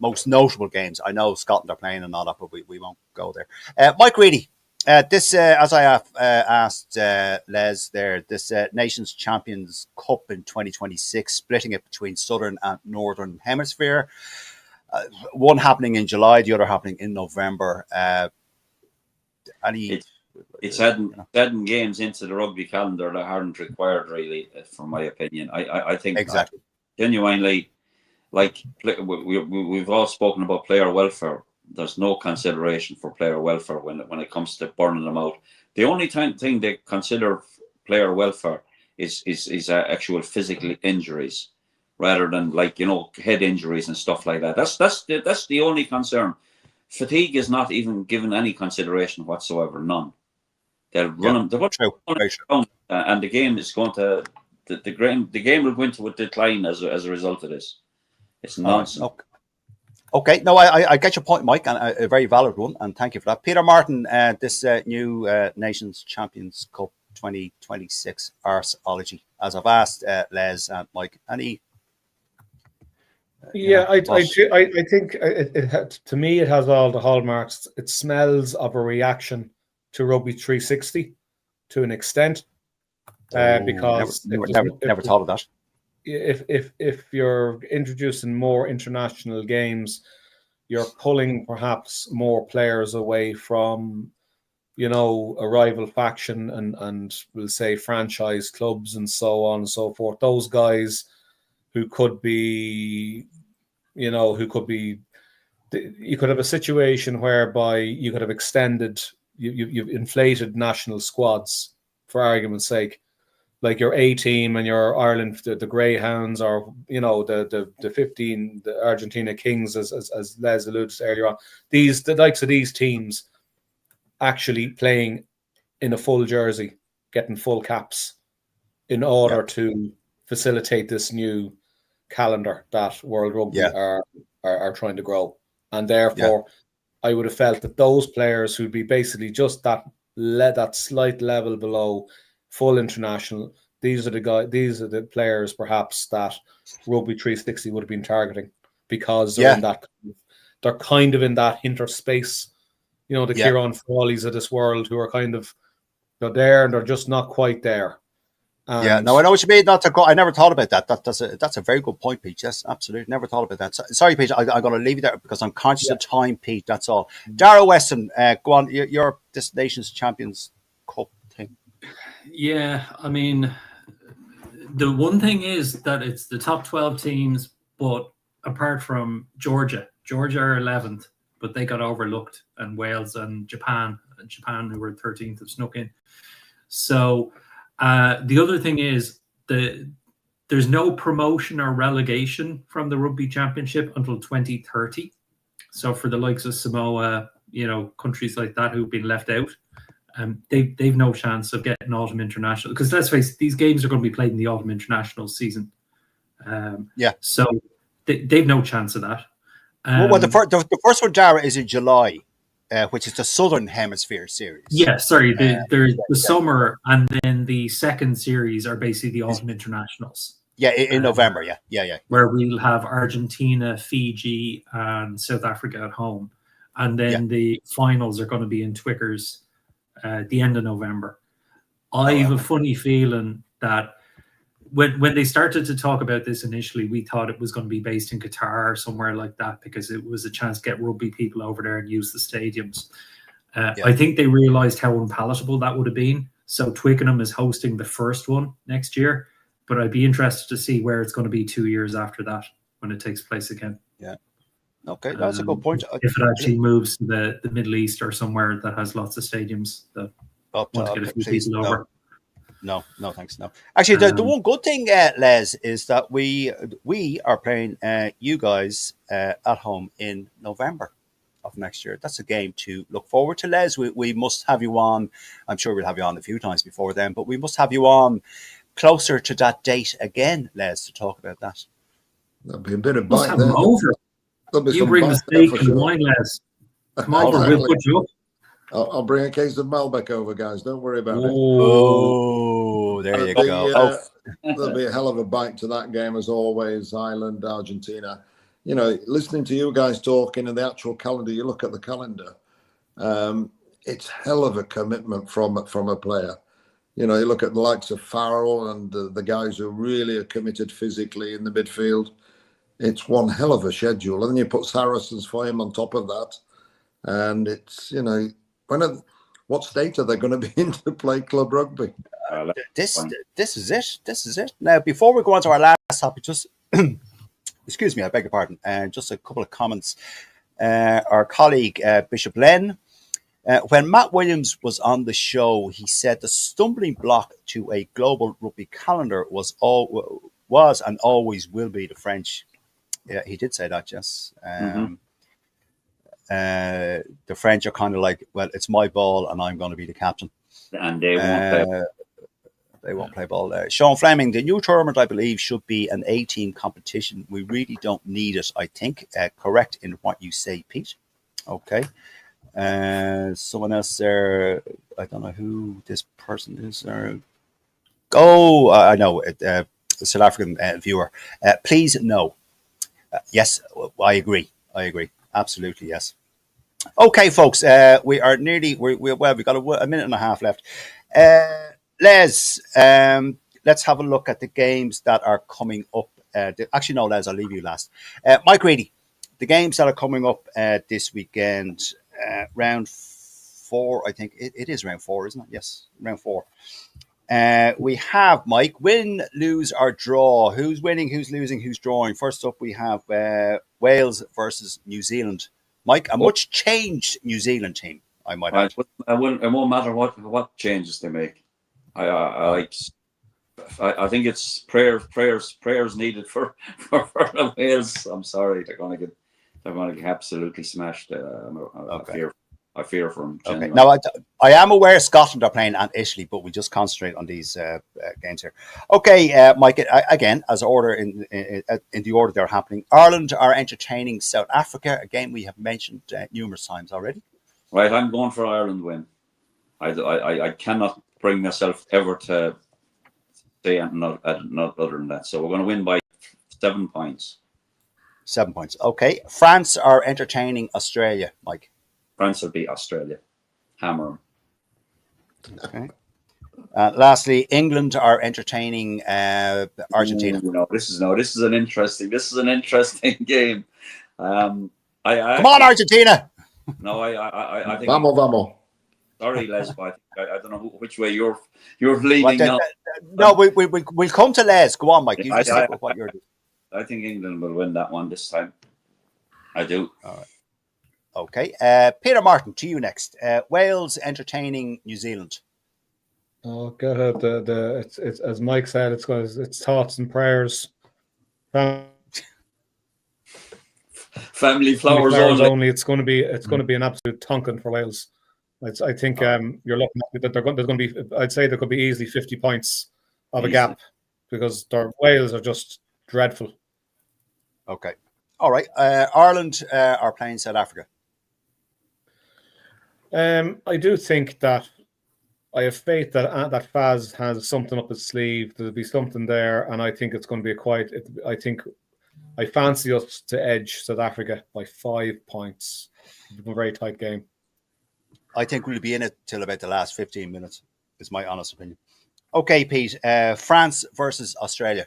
most notable games. I know Scotland are playing and all that, but we won't go there. Mike Reedy, this, as I have asked Les there, this Nations Champions Cup in 2026, splitting it between Southern and Northern Hemisphere. One happening in July, the other happening in November. It's adding games into the rugby calendar that aren't required, really, from my opinion. I think exactly. Genuinely, like we've all spoken about player welfare. There's no consideration for player welfare when it comes to burning them out. The only thing they consider player welfare is actual physical injuries, rather than head injuries and stuff like that. That's the only concern. Fatigue is not even given any consideration whatsoever. None. They'll run them. And the game is going to the game will go into a decline as a result of this. It's nonsense. Okay, no, I get your point, Mike, and a very valid one, and thank you for that. Peter Martin, this new Nations Champions Cup 2026 arseology, as I've asked Les and Mike, any? I think to me it has all the hallmarks. It smells of a reaction to Rugby 360 to an extent, because never thought of that. If you're introducing more international games, you're pulling perhaps more players away from, a rival faction and we'll say franchise clubs and so on and so forth. Those guys who could be, you could have a situation whereby you could have extended, you've inflated national squads, for argument's sake, like your A team and your Ireland, the Greyhounds, or the 15, the Argentina Kings, as Les alluded to earlier on. The likes of these teams actually playing in a full jersey, getting full caps, in order to facilitate this new calendar that World Rugby are trying to grow, and therefore I would have felt that those players who'd be basically just that slight level below full international, these are the players perhaps that Rugby 360 would have been targeting, because they're in that, they're kind of in that interspace, you know, the Kieran Frawleys of this world who are kind of, they're there and they're just not quite there. And no, I know what you mean. Not to go. I never thought about that. That's a very good point, Pete. Yes, absolutely. Never thought about that. Sorry, Pete. I'm going to leave you there because I'm conscious of time, Pete. That's all. Darragh Weston, go on. Your this nation's Champions Cup thing. Yeah, I mean, the one thing is that it's the top 12 teams, but apart from Georgia are 11th, but they got overlooked, and Wales and Japan, who were 13th, have snuck in. So the other thing is there's no promotion or relegation from the Rugby Championship until 2030. So for the likes of Samoa, you know, countries like that who've been left out, they've no chance of getting autumn international, because let's face it, these games are going to be played in the autumn international season. So they've no chance of that. Well, the first one, Darragh, is in July, which is the Southern Hemisphere series. Yeah, sorry, there's the summer, and then the second series are basically the autumn internationals. Yeah, in November. Yeah. Where we'll have Argentina, Fiji, and South Africa at home, and then the finals are going to be in Twickers at the end of November. I have a funny feeling that when they started to talk about this initially, we thought it was going to be based in Qatar or somewhere like that, because it was a chance to get rugby people over there and use the stadiums. I think they realised how unpalatable that would have been. So Twickenham is hosting the first one next year, but I'd be interested to see where it's going to be 2 years after that when it takes place again. Yeah. Okay, that's a good point. If it actually moves to the Middle East or somewhere that has lots of stadiums that want to get a few people over. No, thanks. No, actually, the one good thing, Les, is that we are playing you guys at home in November of next year. That's a game to look forward to, Les. We must have you on. I'm sure we'll have you on a few times before then, but we must have you on closer to that date again, Les, to talk about that. There'll be a bit of bite there. You bring the steak and wine, Les. Come over, we'll put you up. I'll bring a case of Malbec over, guys. Don't worry about it. Oh, there you go. There'll be a hell of a bite to that game, as always. Ireland, Argentina. You know, listening to you guys talking and the actual calendar, you look at the calendar, it's hell of a commitment from a player. You know, you look at the likes of Farrell and the guys who really are committed physically in the midfield. It's one hell of a schedule. And then you put Saracens for him on top of that. And it's, you know, what state are they going to be in to play club rugby? This is it. This is it. Now, before we go on to our last topic, just excuse me, I beg your pardon, and just a couple of comments. Our colleague Bishop Len, when Matt Williams was on the show, he said the stumbling block to a global rugby calendar was and always will be the French. Yeah, he did say that. Yes. The French are kind of like, well, it's my ball and I'm going to be the captain. And they won't play. They won't play ball. Sean Fleming, the new tournament, I believe, should be an 18 competition. We really don't need it, I think. Correct in what you say, Pete. Okay. Someone else there, I don't know who this person is. I know, a South African viewer. Please, no. Yes, I agree. Absolutely, yes. Okay, folks, we are nearly. We've got a minute and a half left. Les, let's have a look at the games that are coming up. Actually, no, Les, I'll leave you last. Mike Reedy, the games that are coming up this weekend, round 4, I think it is round 4, isn't it? Yes, round 4. We have, Mike, win, lose, or draw. Who's winning, who's losing, who's drawing? First up, we have Wales versus New Zealand. Mike, a much changed New Zealand team, I might add. It won't matter what changes they make. I think it's prayers needed for the Wales. I'm sorry, they're going to get absolutely smashed. I fear for them. Okay. Now, I am aware Scotland are playing and Italy, but we just concentrate on these games here. Okay, Mike, again, as order in the order they're happening, Ireland are entertaining South Africa, a game we have mentioned numerous times already. Right, I'm going for Ireland win. I cannot bring myself ever to say not other than that. So we're going to win by 7 points. 7 points. Okay. France are entertaining Australia, Mike. France will beat Australia. Hammer 'em. Okay. Lastly, England are entertaining Argentina. Ooh, this is an interesting game. Come on, Argentina! No, I think. Vamos. Sorry, Les, but I don't know which way you're leaning now. No, we'll come to Les. Go on, Mike. You just stick with what you're doing. I think England will win that one this time. I do. All right. Okay. Peter Martin, to you next. Wales entertaining New Zealand. Oh, go ahead. It's as Mike said. It's thoughts and prayers. Family flowers only. It's going to be an absolute tonkin for Wales. I think you're looking at that. There's going to be. I'd say there could be easily 50 points of a gap because their Wales are just dreadful. Okay. All right. Ireland are playing South Africa. I do think that I have faith that Faz has something up his sleeve. There'll be something there, and I think it's going to be I think I fancy us to edge South Africa by 5 points. It's a very tight game. I think we'll be in it till about the last 15 minutes, is my honest opinion. Okay, Pete. France versus Australia.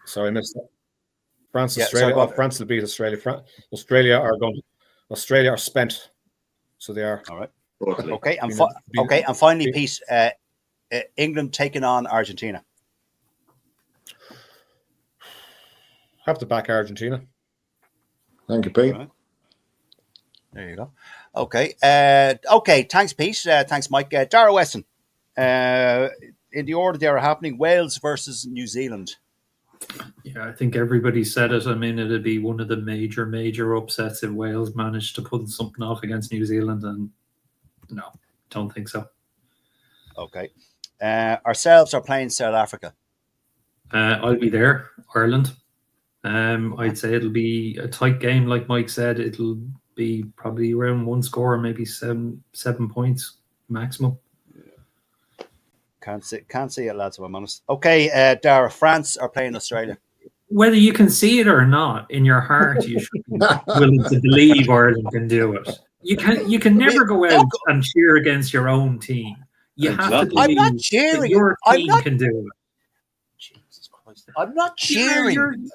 Sorry, I missed that. France, Australia. France will beat Australia. Australia are spent, so they are. All right. Okay, and finally, Pete. England taking on Argentina. Have to back Argentina. Thank you, Pete. Right. There you go. Okay. Okay. Thanks, Pete. Thanks, Mike. Dara Weston. In the order they are happening, Wales versus New Zealand. Yeah, I think everybody said it. I mean, it'd be one of the major upsets if Wales managed to pull something off against New Zealand, and no, don't think so. Okay. Ourselves are playing South Africa. I'll be there, Ireland. I'd say it'll be a tight game, like Mike said. It'll be probably around one score, maybe seven points maximum. Can't see it, lads, if I'm honest. Okay, Dara, France are playing Australia. Whether you can see it or not, in your heart, you should be willing to believe Ireland can do it. You can never go out and cheer against your own team. You have to believe I'm not cheering. that your team can do it. Jesus Christ. I'm not cheering.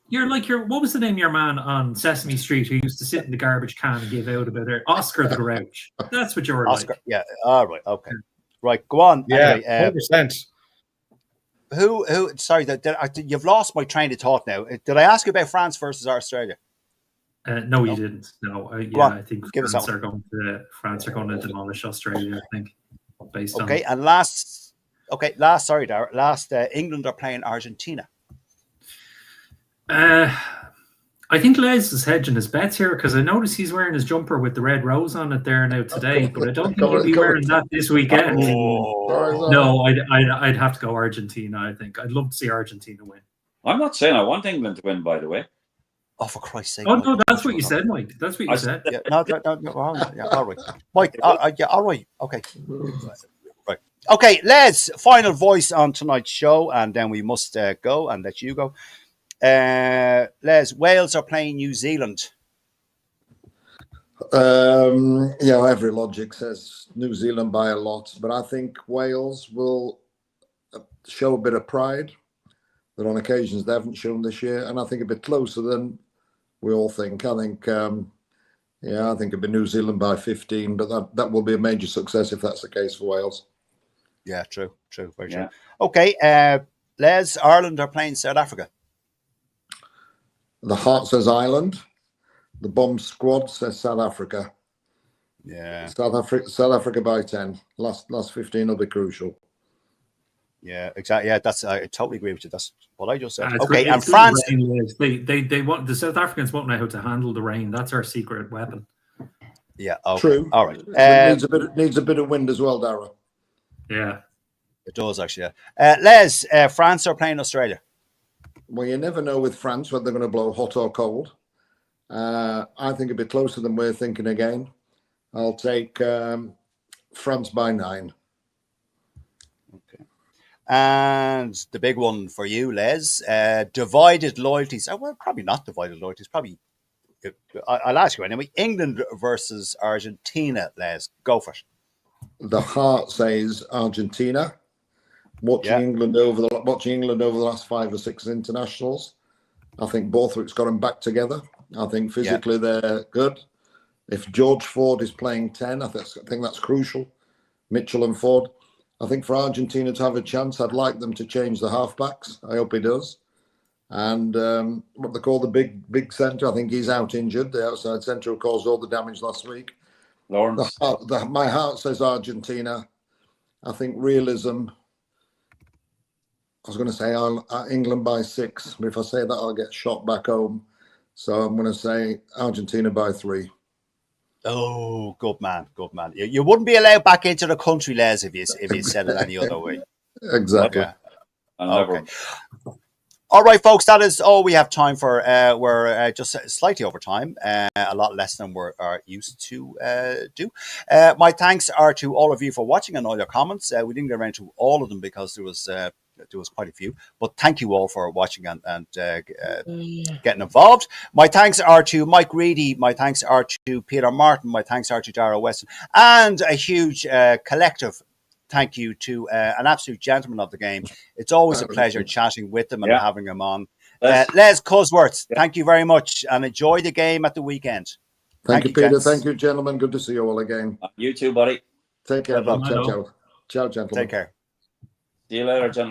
You're like what was the name of your man on Sesame Street who used to sit in the garbage can and give out about it? Oscar the Grouch. That's what you're Oscar, like. Yeah. All right. Okay. Right. Go on. Yeah. Anyway, 100%. Who? Sorry, you've lost my train of thought now. Did I ask you about France versus Australia? No, you didn't. No. I think France are going to demolish Australia. I think based on. Okay. And last. Sorry, Dara. Last. England are playing Argentina. I think Les is hedging his bets here because I notice he's wearing his jumper with the red rose on it there now today, but I don't think he'll be wearing that this weekend. No, I'd have to go Argentina. I think I'd love to see Argentina win. I'm not saying I want England to win, by the way. Oh, for Christ's sake! Oh no, that's what you said, Mike. That's what you said. Yeah, no, all right. Yeah, all right, Mike. Yeah, all right. Okay, right. Okay, Les. Final voice on tonight's show, and then we must go and let you go. Les, Wales are playing New Zealand. Every logic says New Zealand by a lot, but I think Wales will show a bit of pride that on occasions they haven't shown this year, and I think a bit closer than we all think. I think it'll be New Zealand by 15, but that will be a major success if that's the case for Wales. Yeah, true, very true. Okay, Les, Ireland are playing South Africa. The heart says Ireland. The bomb squad says South Africa. Yeah. South Africa by 10. Last 15 will be crucial. Yeah, exactly. Yeah, I totally agree with you. That's what I just said. Okay, and France. They want the South Africans won't know how to handle the rain. That's our secret weapon. Yeah. Okay. True. All right. It needs a bit of wind as well, Dara. Yeah. It does actually. Yeah. Les, France are playing Australia. Well, you never know with France whether they're going to blow hot or cold. I think a bit closer than we're thinking again. I'll take France by 9. Okay. And the big one for you, Les, divided loyalties. Well, probably not divided loyalties. Probably I'll ask you anyway. England versus Argentina, Les. Go for it. The heart says Argentina. Watching England over the last 5 or 6 internationals, I think Borthwick's got them back together. I think physically they're good. If George Ford is playing 10, I think that's crucial. Mitchell and Ford. I think for Argentina to have a chance, I'd like them to change the halfbacks. I hope he does. And what they call the big centre, I think he's out injured. The outside centre who caused all the damage last week. Lawrence. My heart says Argentina. I think realism. I was going to say England by 6, but if I say that, I'll get shot back home. So I'm going to say Argentina by 3. Oh, good man, good man. You wouldn't be allowed back into the country, Les, if you said it any other way. Exactly. Yeah. Okay. All right, folks, that is all we have time for. We're just slightly over time, a lot less than we're used to do. My thanks are to all of you for watching and all your comments. We didn't get around to all of them because there was quite a few, but thank you all for watching and getting involved. My thanks are to Mike Reedy. My thanks are to Peter Martin. My thanks are to Dara Weston, and a huge collective thank you to an absolute gentleman of the game. It's always a pleasure chatting with him and having him on. Les Cusworth, thank you very much, and enjoy the game at the weekend. Thank you, Peter. Gents. Thank you, gentlemen. Good to see you all again. You too, buddy. Take care. Ciao, gentlemen. Take care. See you later, gentlemen.